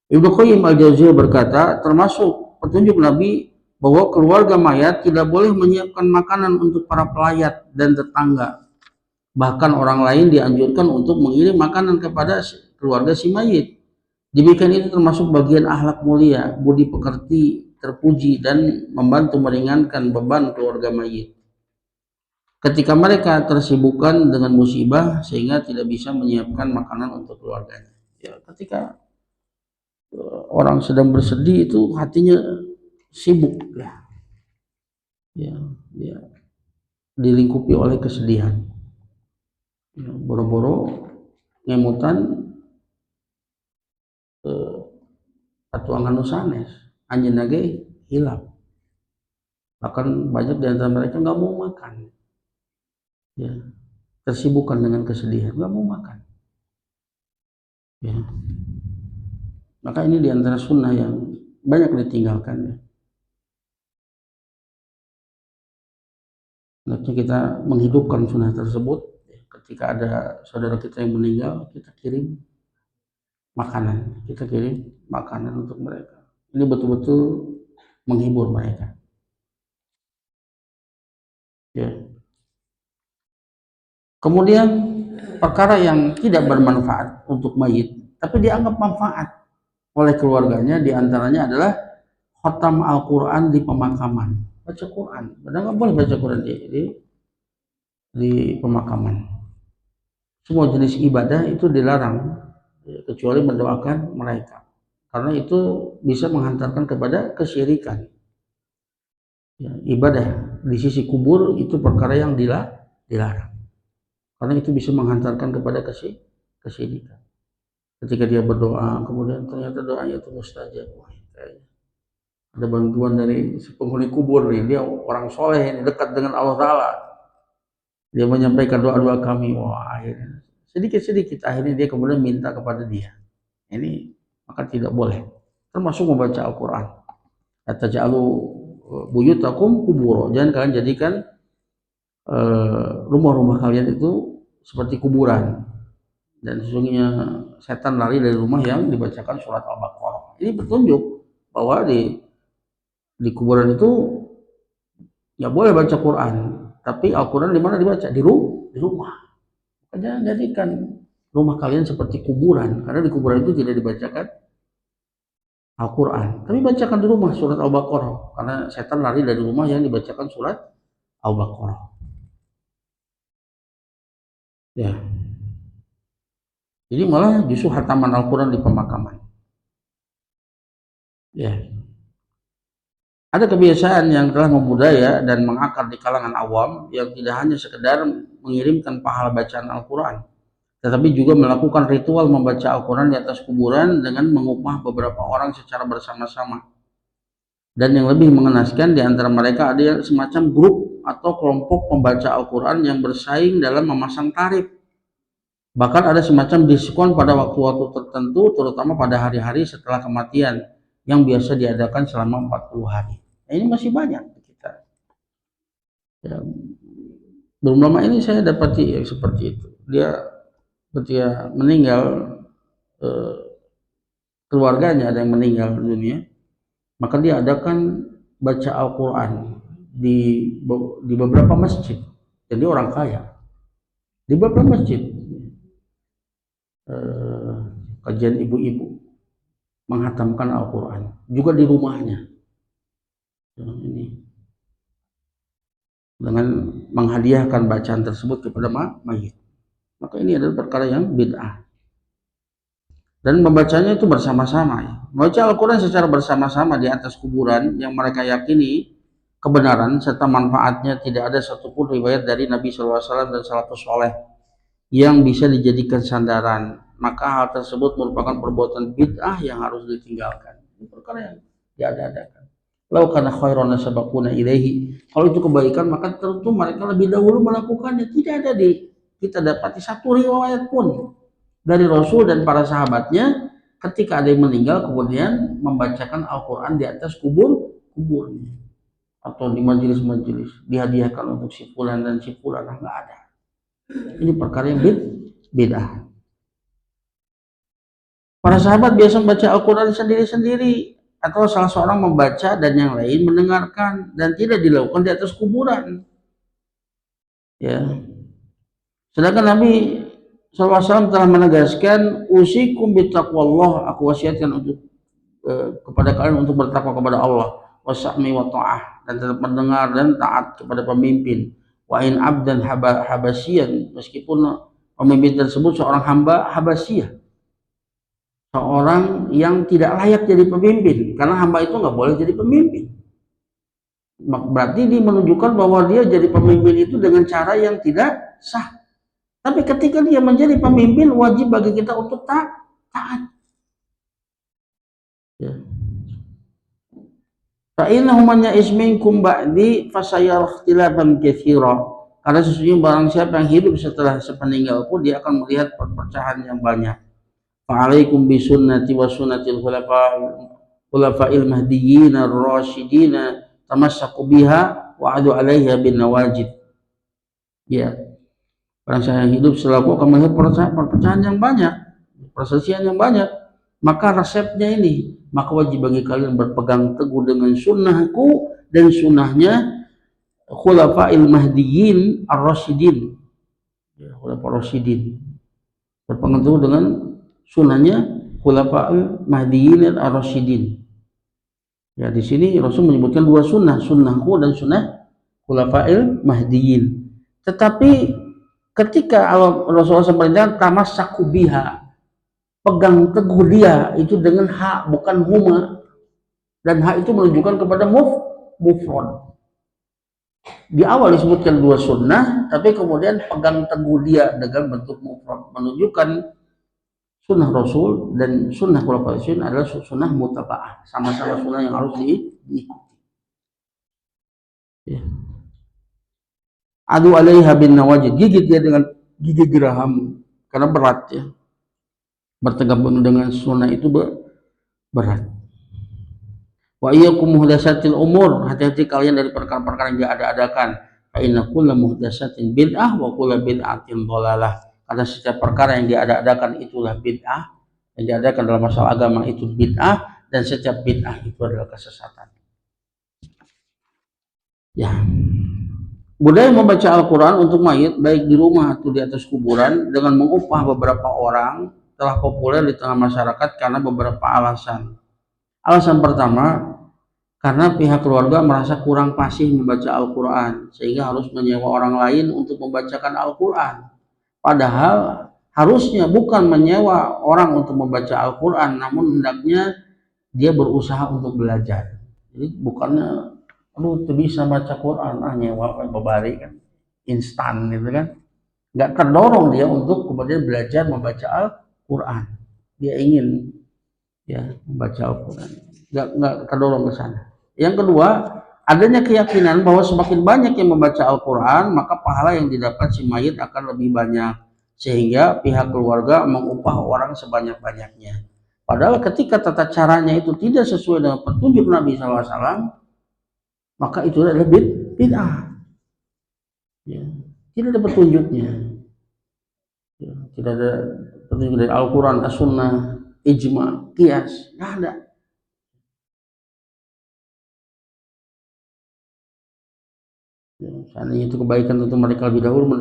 Ibnu Qayyim al-Jauziyah berkata, termasuk petunjuk Nabi bahwa keluarga mayat tidak boleh menyiapkan makanan untuk para pelayat dan tetangga. Bahkan orang lain dianjurkan untuk mengirim makanan kepada keluarga si mayit. Demikian itu termasuk bagian akhlak mulia, budi pekerti, terpuji, dan membantu meringankan beban keluarga mayit ketika mereka tersibukkan dengan musibah sehingga tidak bisa menyiapkan makanan untuk keluarganya. Ya, ketika orang sedang bersedih itu hatinya sibuk, ya dilingkupi oleh kesedihan, ya, boro-boro ngemutan atuangan nusanes anjeunna ge hilang. Bahkan banyak di antara mereka nggak mau makan, ya, tersibukkan dengan kesedihan, nggak mau makan, ya. Maka ini di antara sunnah yang banyak ditinggalkan, ya. Hendaknya kita menghidupkan sunnah tersebut, ya. Ketika ada saudara kita yang meninggal, kita kirim makanan untuk mereka. Ini betul-betul menghibur mereka, ya. Kemudian perkara yang tidak bermanfaat untuk mayit tapi dianggap manfaat oleh keluarganya, diantaranya adalah khatam Al-Quran di pemakaman. Baca Quran, padahal nggak boleh baca Quran di pemakaman. Semua jenis ibadah itu dilarang kecuali mendoakan mereka, karena itu bisa menghantarkan kepada kesyirikan, ya. Ibadah di sisi kubur itu perkara yang dilarang, karena itu bisa menghantarkan kepada kesyirikan. Ketika dia berdoa kemudian ternyata doanya itu mustajab, ada bantuan dari si penghuni kubur nih, dia orang soleh ini, dekat dengan Allah Ta'ala, dia menyampaikan doa-doa kami, wah, akhirnya sedikit-sedikit akhirnya dia kemudian minta kepada dia. Ini maka tidak boleh, termasuk membaca Al-Quran. Ataj'alu buyutakum kuburo, jangan kalian jadikan rumah-rumah kalian itu seperti kuburan, dan sesungguhnya setan lari dari rumah yang dibacakan surat Al-Baqarah. Ini petunjuk bahwa di kuburan itu ya boleh baca Quran, tapi Al-Quran di mana dibaca? Di rumah. Jangan jadikan rumah kalian seperti kuburan, karena di kuburan itu tidak dibacakan Al-Quran, tapi bacakan di rumah surat Al-Baqarah, karena setan lari dari rumah yang dibacakan surat Al-Baqarah, ya. Jadi malah justru hataman Al-Quran di pemakaman, ya. Ada kebiasaan yang telah membudaya dan mengakar di kalangan awam yang tidak hanya sekedar mengirimkan pahala bacaan Al-Quran, tetapi juga melakukan ritual membaca Al-Quran di atas kuburan dengan mengupah beberapa orang secara bersama-sama. Dan yang lebih mengenaskan, di antara mereka ada yang semacam grup atau kelompok pembaca Al-Quran yang bersaing dalam memasang tarif. Bahkan ada semacam diskon pada waktu-waktu tertentu, terutama pada hari-hari setelah kematian yang biasa diadakan selama 40 hari. Nah, ini masih banyak kita. Ya, belum lama ini saya dapati yang seperti itu. Dia ketika meninggal, keluarganya ada yang meninggal dunia, maka dia adakan baca Al-Quran di beberapa masjid. Jadi orang kaya di beberapa masjid, kajian ibu-ibu menghatamkan Al-Quran juga di rumahnya, ini dengan menghadiahkan bacaan tersebut kepada mayit. Maka ini adalah perkara yang bid'ah, dan membacanya itu bersama-sama. Membaca Al-Quran secara bersama-sama di atas kuburan yang mereka yakini kebenaran serta manfaatnya, tidak ada satupun riwayat dari Nabi SAW dan salafus soleh yang bisa dijadikan sandaran, maka hal tersebut merupakan perbuatan bid'ah yang harus ditinggalkan. Ini perkara yang diada-adakan. Lau kana khairan sabaquna ilaihi, kalau itu kebaikan maka tentu mereka lebih dahulu melakukannya. Tidak ada kita dapati satu riwayat pun dari Rasul dan para sahabatnya ketika ada yang meninggal kemudian membacakan Al-Quran di atas kuburnya atau di majelis-majelis dihadiahkan untuk si fulan dan si fulan. Nggak ada. Ini perkara yang bid'ah. Para sahabat biasa membaca Al-Quran sendiri-sendiri atau salah seorang membaca dan yang lain mendengarkan, dan tidak dilakukan di atas kuburan. Ya. Sedangkan Nabi SAW telah menegaskan, usikum bittaqwallah, aku wasiatkan untuk kepada kalian untuk bertakwa kepada Allah, wasami wa ta'ah, dan tetap mendengar dan taat kepada pemimpin. Wa in abdan habasyian, meskipun pemimpin tersebut seorang hamba Habasyah, seorang yang tidak layak jadi pemimpin, karena hamba itu nggak boleh jadi pemimpin. Berarti dia menunjukkan bahwa dia jadi pemimpin itu dengan cara yang tidak sah. Tapi ketika dia menjadi pemimpin, wajib bagi kita untuk taat. Ya. Fa'innahu man ya'ish minkum ba'di fasayara ikhtilafan katsira. Karena sesungguhnya barang siapa yang hidup setelah sepeninggalku, dia akan melihat perpecahan yang banyak. Fa'alaikum bisunnati wa sunnatil khulafa'il mahdiyyin ar-rasyidin tamassaku biha wa adu 'alaiha bin nawajid. Ya. Barang siapa yang hidup setelahku akan melihat perpecahan yang banyak, perselisihan yang banyak. Maka resepnya ini, maka wajib bagi kalian berpegang teguh dengan sunnahku dan sunnahnya khulafa'il mahdiyyin ar-rasyidin. Ya, khulafa'ir rasyidin. Berpegang teguh dengan sunnahnya khulafa'il mahdiyyin ar-rasyidin. Ya, di sini Rasul menyebutkan dua sunnah, sunnahku dan sunnah khulafa'il mahdiyyin. Tetapi ketika Rasulullah SAW tamassaku biha, pegang teguh dia itu dengan hak, bukan huma, dan hak itu menunjukkan kepada mufrad. Di awal disebutkan dua sunnah, tapi kemudian pegang teguh dia dengan bentuk mufrad, menunjukkan sunnah Rasul dan sunnah khulafaur rasyidin adalah sunnah mutaba'ah, sama-sama sunnah yang harus diikuti. Ya. Adu alaiha bin nawajid, gigit dia dengan gigi geraham, karena berat ya. Bertegak dengan sunnah itu berat. Wa iyyakum muhdatsatil umur, hati-hati kalian dari perkara-perkara yang diada-adakan. Fa inna kullu muhdatsatin bid'ah wa kullu bid'atin dhalalah. Karena setiap perkara yang diada-adakan itulah bid'ah, yang diadakan dalam masalah agama itu bid'ah, dan setiap bid'ah itu adalah kesesatan. Ya. Budaya membaca Al-Quran untuk mayit baik di rumah atau di atas kuburan dengan mengupah beberapa orang telah populer di tengah masyarakat karena beberapa alasan. Alasan pertama, karena pihak keluarga merasa kurang fasih membaca Al-Quran sehingga harus menyewa orang lain untuk membacakan Al-Quran. Padahal harusnya bukan menyewa orang untuk membaca Al-Quran, namun hendaknya dia berusaha untuk belajar. Jadi bukannya lu tuh bisa baca Quran, nyewa babari kan instan gitu kan. nggak terdorong dia untuk kemudian belajar membaca Al-Quran. Dia ingin ya membaca Al-Quran, nggak terdorong ke sana. Yang kedua, adanya keyakinan bahwa semakin banyak yang membaca Al-Quran, maka pahala yang didapat si mayit akan lebih banyak, sehingga pihak keluarga mengupah orang sebanyak-banyaknya. Padahal ketika tata caranya itu tidak sesuai dengan petunjuk Nabi SAW, maka itu adalah bid'ah. Ya. Tidak ada petunjuknya. Ya. Tidak ada petunjuk dari Al-Quran, As-Sunnah, Ijma, Qiyas, nggak ada. Ya, seandainya itu kebaikan untuk mereka lebih dahulu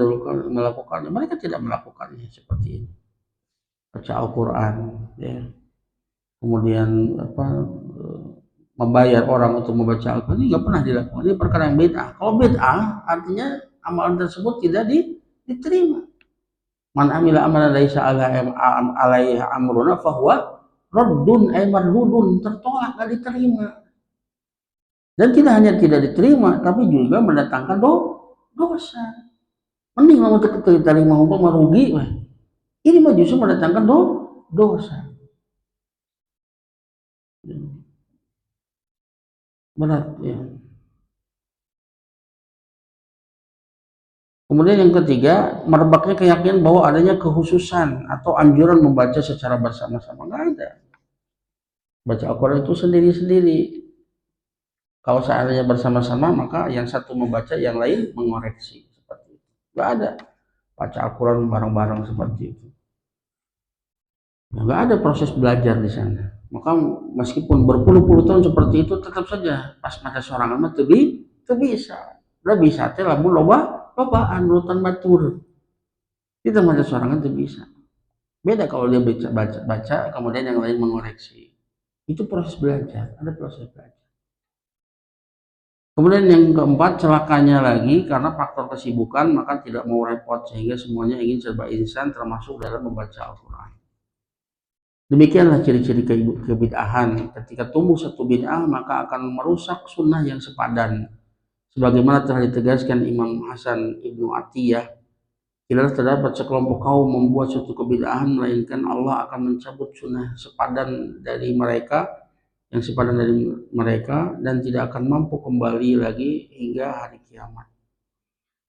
melakukannya, mereka tidak melakukannya seperti ini. Baca Al-Quran, ya. Kemudian membayar orang untuk membaca Al-Quran, ini nggak pernah dilakukan. Ini perkara yang bid'ah. Kalau bid'ah artinya amalan tersebut tidak diterima. Man amila amalan laisa alaihi amruna fahuwa raddun ay mardudun, tertolak, nggak diterima. Dan tidak hanya tidak diterima, tapi juga mendatangkan dosa. Mending kalau untuk diterima hukum merugi, ini mah justru mendatangkan dosa. Berat ya. Kemudian yang ketiga, merebaknya keyakinan bahwa adanya kekhususan atau anjuran membaca secara bersama-sama. Nggak ada. Baca Al-Quran itu sendiri-sendiri. Kalau seandainya bersama-sama, maka yang satu membaca, yang lain mengoreksi. Seperti itu. Nggak ada. Baca Al-Quran bareng-bareng seperti itu. Nggak ada proses belajar di sana. Maka meskipun berpuluh-puluh tahun seperti itu, tetap saja pas mata sorangan mah itu bisa. Udah bisa teh lamun lobaan nurutan batur. Itu mata sorangan itu bisa. Beda kalau dia baca, kemudian yang lain mengoreksi. Itu proses belajar, ada proses belajar. Kemudian yang keempat, celakanya lagi karena faktor kesibukan, maka tidak mau repot sehingga semuanya ingin serba instan, termasuk dalam membaca Al-Quran. Demikianlah ciri-ciri kebid'ahan. Ketika tumbuh satu bid'ah, maka akan merusak sunnah yang sepadan. Sebagaimana telah ditegaskan Imam Hasan Ibnu Atiyah, bila terdapat sekelompok kaum membuat suatu kebid'ahan, melainkan Allah akan mencabut sunnah sepadan dari mereka, yang sepadan dari mereka, dan tidak akan mampu kembali lagi hingga hari kiamat.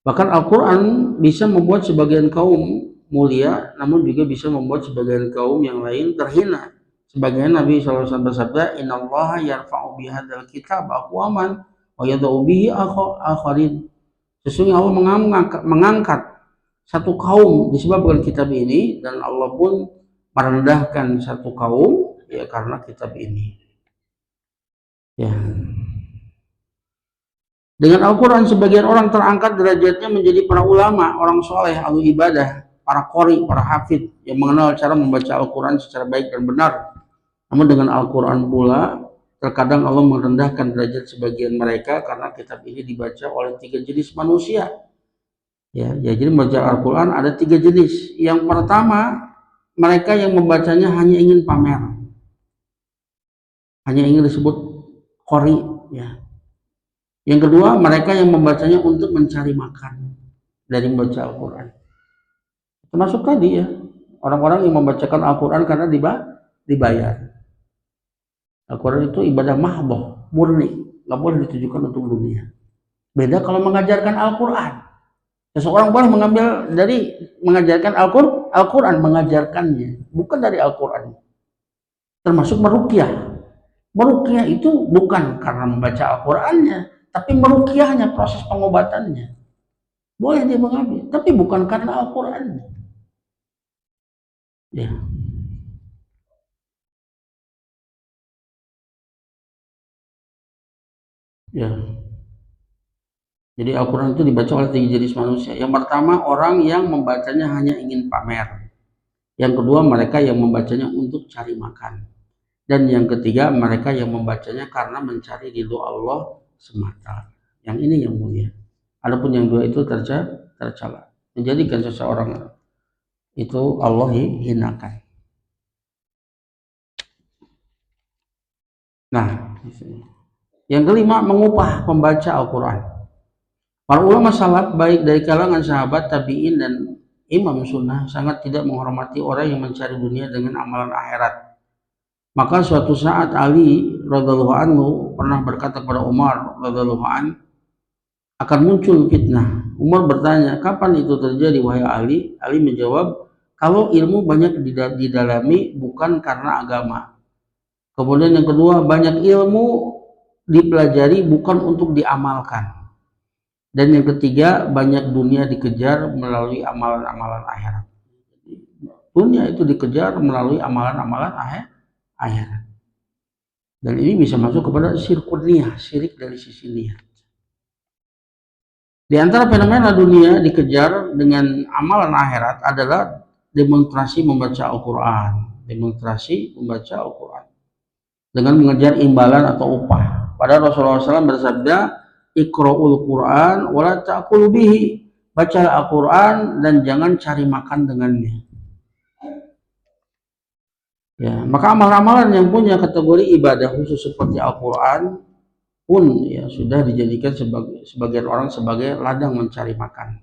Bahkan Al-Quran bisa membuat sebagian kaum mulia, namun juga bisa membuat sebagian kaum yang lain terhina. Sebagian Nabi SAW bersabda, Inna Allah yarfa'u bihadal kitab aqwaman wa yadau bihi akharin. Sesungguhnya Allah mengangkat satu kaum disebabkan kitab ini, dan Allah pun merendahkan satu kaum ya karena kitab ini. Ya. Dengan Al-Quran sebagian orang terangkat derajatnya menjadi para ulama, orang soleh, ahli ibadah, para qori, para hafid yang mengenal cara membaca Al-Quran secara baik dan benar. Namun dengan Al-Quran pula terkadang Allah merendahkan derajat sebagian mereka karena kitab ini dibaca oleh 3 jenis manusia. Ya, jadi membaca Al-Quran ada 3 jenis. Yang pertama, mereka yang membacanya hanya ingin pamer, hanya ingin disebut qori, ya. Yang kedua, mereka yang membacanya untuk mencari makan dari membaca Al-Quran. Termasuk tadi ya, orang-orang yang membacakan Al-Quran karena dibayar. Al-Quran itu ibadah mahdoh, murni, nggak boleh ditujukan untuk dunia. Beda kalau mengajarkan Al-Quran. Seseorang boleh mengambil dari mengajarkan Al-Quran, mengajarkannya, bukan dari Al-Quran. Termasuk meruqyah. Meruqyah itu bukan karena membaca Al-Qurannya, tapi meruqyahnya, proses pengobatannya. Boleh dia mengambil, tapi bukan karena Al-Quran. Ya. Ya. Jadi Al-Quran itu dibaca oleh 3 jenis manusia. Yang pertama, orang yang membacanya hanya ingin pamer. Yang kedua, mereka yang membacanya untuk cari makan. Dan yang ketiga, mereka yang membacanya karena mencari ridho Allah semata. Yang ini yang mulia. Adapun yang dua itu tercela. Menjadikan seseorang itu Allah hinakan. Nah, yang kelima, mengupah pembaca Al-Quran. Para ulama salaf baik dari kalangan sahabat, tabi'in dan imam sunnah sangat tidak menghormati orang yang mencari dunia dengan amalan akhirat. Maka suatu saat Ali radhiyallahu anhu pernah berkata kepada Umar radhiyallahu anhu, akan muncul fitnah. Umar bertanya, kapan itu terjadi wahai Ali? Ali menjawab, kalau ilmu banyak didalami bukan karena agama. Kemudian yang kedua, banyak ilmu dipelajari bukan untuk diamalkan. Dan yang ketiga, banyak dunia dikejar melalui amalan-amalan akhirat. Dunia itu dikejar melalui amalan-amalan akhirat. Dan ini bisa masuk kepada syirkun niyah, syirik dari sisi niat. Di antara fenomena dunia dikejar dengan amalan akhirat adalah demonstrasi membaca Al-Quran. Demonstrasi membaca Al-Quran dengan mengejar imbalan atau upah. Padahal Rasulullah SAW bersabda, Iqra'ul Quran wala ta'kulu bihi. Baca Al-Quran dan jangan cari makan dengannya. Ya, maka amalan-amalan yang punya kategori ibadah khusus seperti Al-Quran pun ya sudah dijadikan sebagian orang sebagai ladang mencari makan.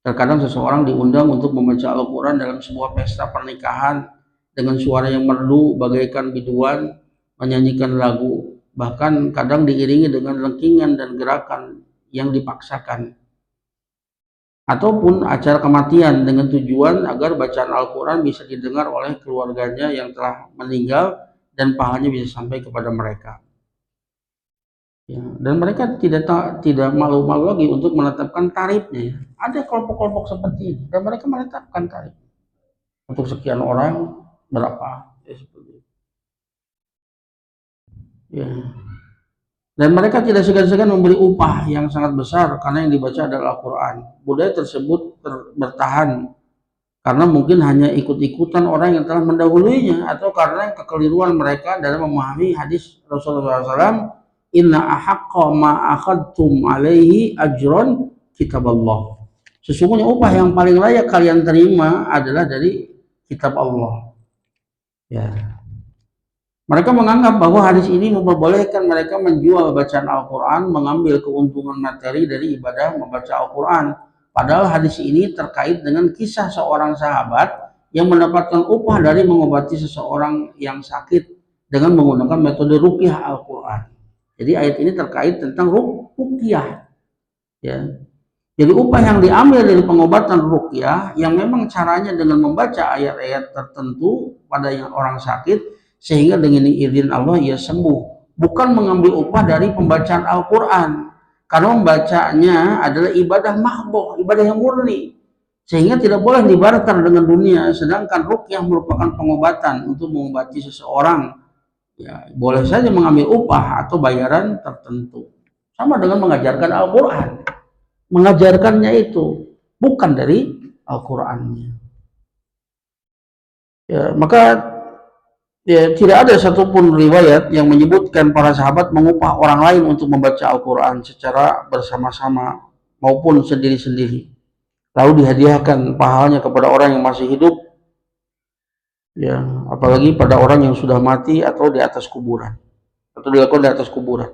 Terkadang seseorang diundang untuk membaca Al-Quran dalam sebuah pesta pernikahan dengan suara yang merdu bagaikan biduan menyanyikan lagu, bahkan kadang diiringi dengan lengkingan dan gerakan yang dipaksakan. Ataupun acara kematian dengan tujuan agar bacaan Al-Quran bisa didengar oleh keluarganya yang telah meninggal dan pahalanya bisa sampai kepada mereka. Ya, dan mereka tidak malu-malu lagi untuk menetapkan tarifnya. Ada kelompok-kelompok seperti ini dan mereka menetapkan tarif untuk sekian orang berapa. Ya, seperti itu. Ya. Dan mereka tidak segan-segan memberi upah yang sangat besar karena yang dibaca adalah Al-Quran. Budaya tersebut bertahan karena mungkin hanya ikut-ikutan orang yang telah mendahulunya atau karena kekeliruan mereka dalam memahami hadis Rasulullah SAW, inna ahaqqa ma akhadtum alaihi ajron kitaballah. Sesungguhnya upah yang paling layak kalian terima adalah dari kitab Allah. Ya. Mereka menganggap bahwa hadis ini memperbolehkan mereka menjual bacaan Al-Quran, mengambil keuntungan materi dari ibadah membaca Al-Quran. Padahal hadis ini terkait dengan kisah seorang sahabat yang mendapatkan upah dari mengobati seseorang yang sakit dengan menggunakan metode ruqyah Al-Quran. Jadi ayat ini terkait tentang ruqyah. Ya. Jadi upah yang diambil dari pengobatan ruqyah yang memang caranya dengan membaca ayat-ayat tertentu pada yang orang sakit sehingga dengan izin Allah ia sembuh, bukan mengambil upah dari pembacaan Al-Quran karena membacanya adalah ibadah mahdhah, ibadah yang murni sehingga tidak boleh dibarter dengan dunia, sedangkan ruqyah merupakan pengobatan untuk mengobati seseorang, ya boleh saja mengambil upah atau bayaran tertentu sama dengan mengajarkan Al-Quran, mengajarkannya itu bukan dari Al-Qurannya. Ya, maka ya, tidak ada satupun riwayat yang menyebutkan para sahabat mengupah orang lain untuk membaca Al-Quran secara bersama-sama maupun sendiri-sendiri. Lalu dihadiahkan pahalanya kepada orang yang masih hidup, ya, apalagi pada orang yang sudah mati atau di atas kuburan, atau dilakukan di atas kuburan.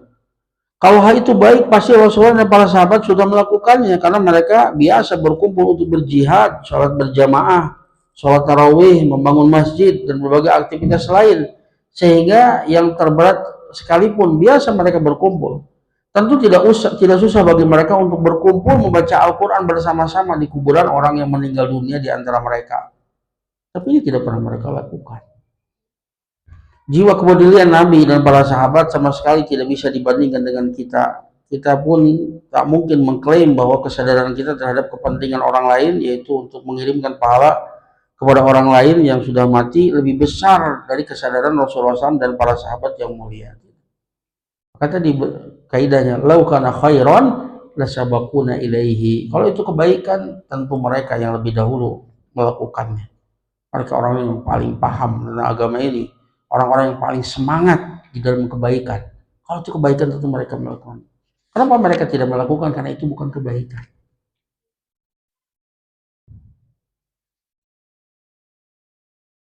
Kalau hal itu baik, pasti Rasulullah dan para sahabat sudah melakukannya karena mereka biasa berkumpul untuk berjihad, sholat berjamaah, sholat tarawih, membangun masjid, dan berbagai aktivitas lain. Sehingga yang terberat sekalipun biasa mereka berkumpul. Tentu tidak susah bagi mereka untuk berkumpul membaca Al-Quran bersama-sama di kuburan orang yang meninggal dunia di antara mereka. Tapi ini tidak pernah mereka lakukan. Jiwa kepedulian Nabi dan para sahabat sama sekali tidak bisa dibandingkan dengan kita. Kita pun tak mungkin mengklaim bahwa kesadaran kita terhadap kepentingan orang lain, yaitu untuk mengirimkan pahala kepada orang lain yang sudah mati, lebih besar dari kesadaran Rasulullah SAW dan para sahabat yang mulia. Kata di kaidahnya, lau kana khairan lasabaquna ilaihi. Kalau itu kebaikan, tentu mereka yang lebih dahulu melakukannya. Mereka orang yang paling paham tentang agama ini, orang-orang yang paling semangat di dalam kebaikan. Kalau itu kebaikan, tentu mereka melakukan. Kenapa mereka tidak melakukan? Karena itu bukan kebaikan.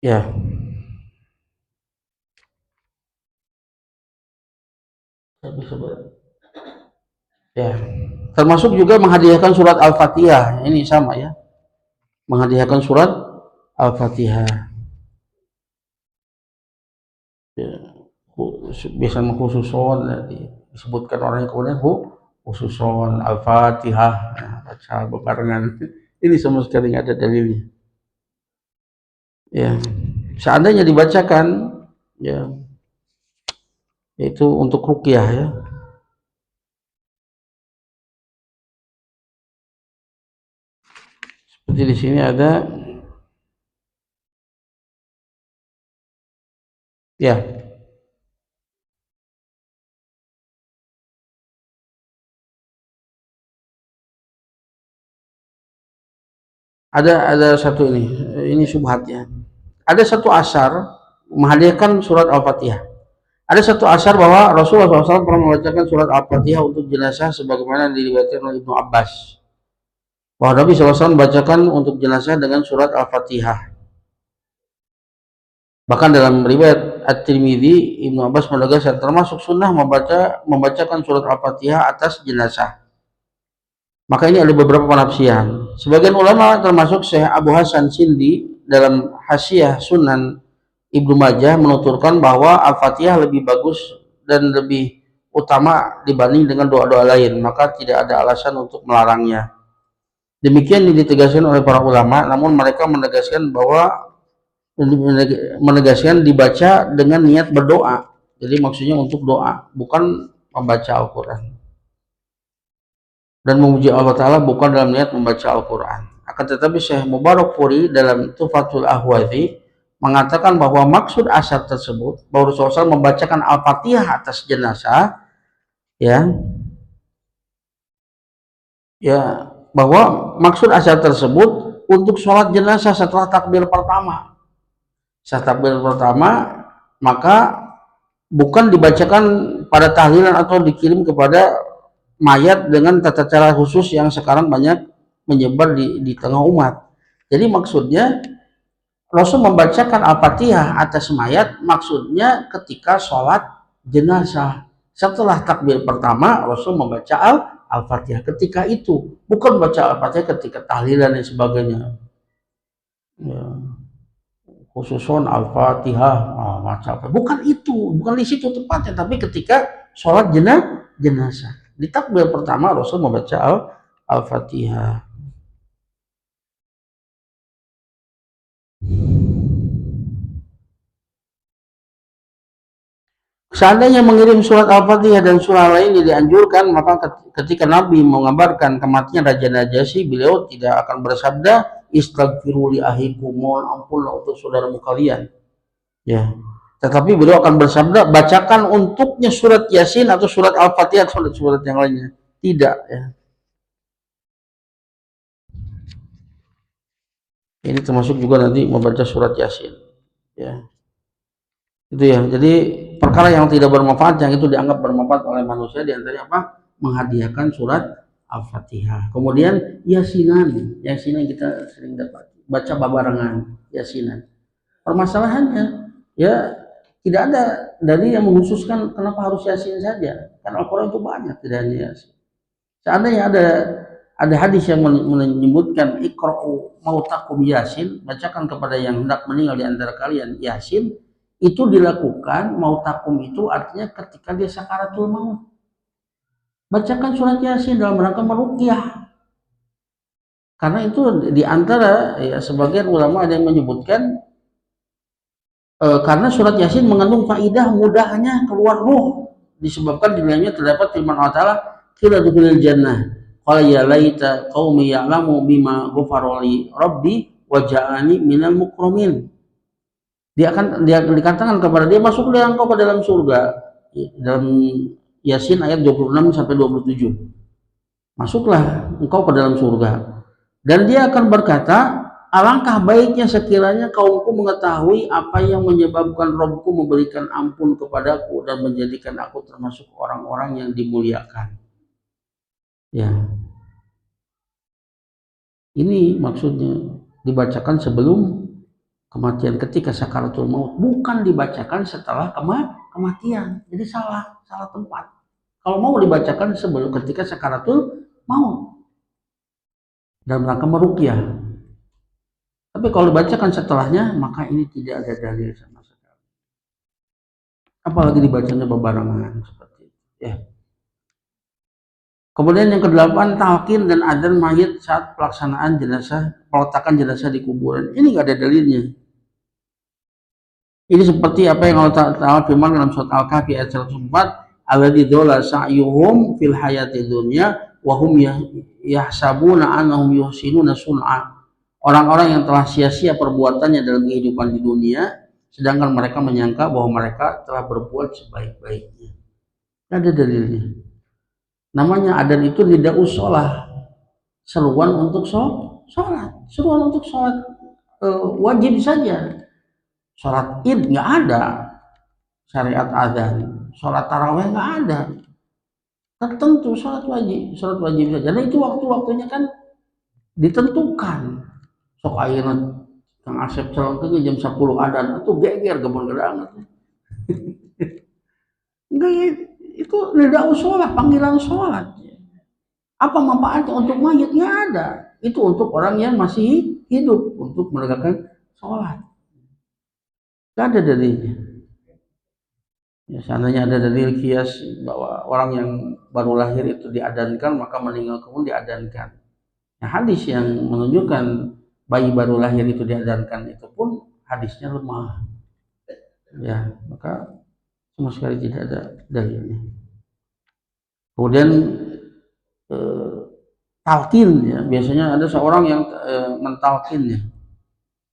Ya. Ya. Termasuk juga menghadiahkan surat Al-Fatihah. Ini sama ya. menghadiahkan surat Al-Fatihah. Ya, biasanya khususon disebutkan orangnya kemudian khususon Al-Fatihah, nah, baca bebarengan. Ini sama sekali nggak ada dalilnya. Ya, seandainya dibacakan, ya, itu untuk ruqyah ya. Seperti di sini ada, ya, ada satu ini subhatnya. Ada satu asar menghadiahkan surat Al-Fatihah. Ada satu asar bahwa Rasulullah SAW pernah membacakan surat Al-Fatihah untuk jenazah sebagaimana diriwayatkan oleh Ibnu Abbas. Bahwa Nabi SAW membacakan untuk jenazah dengan surat Al-Fatihah. Bahkan dalam riwayat At-Tirmidzi, Ibnu Abbas menegaskan termasuk sunnah membacakan surat Al-Fatihah atas jenazah. Maka ini ada beberapa penafsiran. Sebagian ulama termasuk Syekh Abu Hasan Sindi dalam Hasyiah Sunan Ibnu Majah menuturkan bahwa Al-Fatihah lebih bagus dan lebih utama dibanding dengan doa-doa lain, maka tidak ada alasan untuk melarangnya. Demikian yang ditegaskan oleh para ulama, namun mereka menegaskan bahwa dibaca dengan niat berdoa. Jadi maksudnya untuk doa, bukan membaca Al-Quran. Dan memuji Allah Ta'ala bukan dalam niat membaca Al-Quran. Akan tetapi Syekh Mubarakfuri dalam Tufatul Ahwazi mengatakan bahwa maksud asar tersebut bahwa Rasulullah SAW membacakan Al-Fatihah atas jenazah, ya, bahwa maksud asar tersebut untuk sholat jenazah setelah takbir pertama. Setelah takbir pertama, maka bukan dibacakan pada tahlilan atau dikirim kepada mayat dengan tata cara khusus yang sekarang banyak menyebar di tengah umat. Jadi maksudnya Rasul membacakan Al-Fatihah atas mayat maksudnya ketika sholat jenazah. Setelah takbir pertama Rasul membaca Al-Fatihah ketika itu, bukan baca Al-Fatihah ketika tahlilan dan sebagainya. Ya, khususon Al-Fatihah, bukan itu, bukan di situ tempatnya, tapi ketika sholat jenazah. Di takbir pertama Rasul membaca Al-Fatihah. Seandainya mengirim surat Al-Fatihah dan surah lainnya dianjurkan, maka ketika Nabi mengabarkan kematian Raja Najasyi, beliau tidak akan bersabda, "Istaghfiru li ahikum, mohon ampunlah untuk saudaramu kalian." Ya. Tetapi beliau akan bersabda, "Bacakan untuknya surat Yasin atau surat Al-Fatihah atau surat yang lainnya." Tidak, ya. Ini termasuk juga nanti membaca surat Yasin. Ya. Itu ya. Jadi perkara yang tidak bermanfaat yang itu dianggap bermanfaat oleh manusia diantaranya apa? Menghadiahkan surat Al-Fatihah. Kemudian Yasinan, Yasinan kita sering dapat baca babarengan Yasinan. Permasalahannya ya tidak ada dari yang mengkhususkan kenapa harus Yasin saja. Kan Al-Quran itu banyak, tidak hanya Yasin. Seandainya ada hadis yang menyebutkan iqra'u mautakum Yasin, bacakan kepada yang hendak meninggal di antara kalian Yasin, itu dilakukan mautakum itu artinya ketika dia sakaratul maut. Bacakan surat Yasin dalam rangka meruqyah. Karena itu di antara ya sebagian ulama ada yang menyebutkan karena surat Yasin mengandung faidah mudahnya keluar ruh, disebabkan di dalamnya terdapat firman Allah Ta'ala, "Qila dukhulil jannah qala ya laita qaumi ya'lamu bima ghafara li rabbi wa ja'alani minal mukramin." Dia dikatakan kepada dia, masuklah engkau ke dalam surga. Dalam Yasin ayat 26 sampai 27. Masuklah engkau ke dalam surga. Dan dia akan berkata, alangkah baiknya sekiranya kaumku mengetahui apa yang menyebabkan Rabbku memberikan ampun kepadaku dan menjadikan aku termasuk orang-orang yang dimuliakan. Ya, ini maksudnya dibacakan sebelum kematian, ketika sakaratul maut, bukan dibacakan setelah kematian. Jadi salah tempat. Kalau mau dibacakan sebelum ketika sakaratul maut dalam rangka meruqyah. Tapi kalau dibacakan setelahnya, maka ini tidak ada dalil sama sekali. Apalagi dibacanya bebarengan seperti itu. Ya. Kemudian yang kedelapan, talqin dan adzan mayit saat pelaksanaan jenazah, peletakan jenazah di kuburan. Ini nggak ada dalilnya. Ini seperti apa yang Allah Ta'ala firman dalam surat Al-Kahfi ayat 104, alladzi dzalla sa'yuhum fil hayati dunya wa hum yahsabuna annahum yuhsinuna sun'a. Orang-orang yang telah sia-sia perbuatannya dalam kehidupan di dunia, sedangkan mereka menyangka bahwa mereka telah berbuat sebaik-baiknya. Tidak ada dalilnya. Namanya adzan itu tidak usolah, seruan untuk sholat, seruan untuk sholat wajib saja. Sholat id nggak ada syariat adzan, sholat taraweh nggak ada, tertentu sholat wajib saja. Dan itu waktu-waktunya kan ditentukan. Sok ayeuna Kang Asep calon ke jam 10 adan itu geger gebon gedangan. Enggak, itu tidak sholat, panggilan sholat. Apa manfaatnya untuk mayit? Nggak ada. Itu untuk orang yang masih hidup, untuk menegakkan sholat. Nggak ada dalilnya. Ya, seandainya ada dalil kias bahwa orang yang baru lahir itu diadankan, maka meninggal kemudian diadankan. Nah, hadis yang menunjukkan bayi baru lahir itu diadankan itu pun hadisnya lemah. Ya, maka sama sekali tidak ada dalilnya. Kemudian talqin, ya, biasanya ada seorang yang mentalqinnya.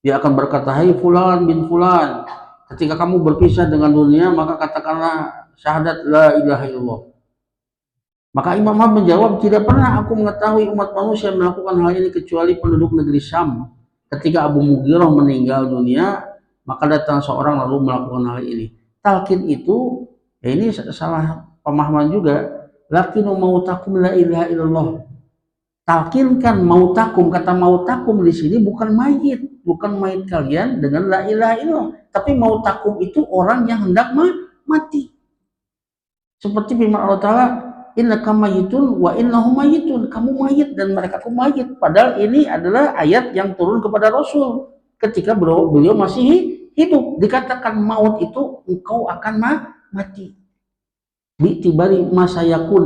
Dia akan berkata, "Hai fulan bin fulan, ketika kamu berpisah dengan dunia, maka katakanlah syahadat la ilaha illallah." Maka Imam Ahmad menjawab, "Tidak pernah aku mengetahui umat manusia melakukan hal ini kecuali penduduk negeri Syam. Ketika Abu Mughirah meninggal dunia, maka datang seorang lalu melakukan hal ini." Talqin itu, ya ini salah pemahaman juga. Lakinu mautakum la ilaha illallah. Talqinkan mautakum, kata mautakum di sini bukan mayit kalian dengan la ilaha illallah, tapi mautakum itu orang yang hendak mati. Seperti firman Allah Ta'ala, innaka mayitun wa innahum mayitun, kamu mayit dan mereka mayit. Padahal ini adalah ayat yang turun kepada Rasul ketika beliau masih hidup. Dikatakan maut itu engkau akan mati. Bi'tibari masayakun,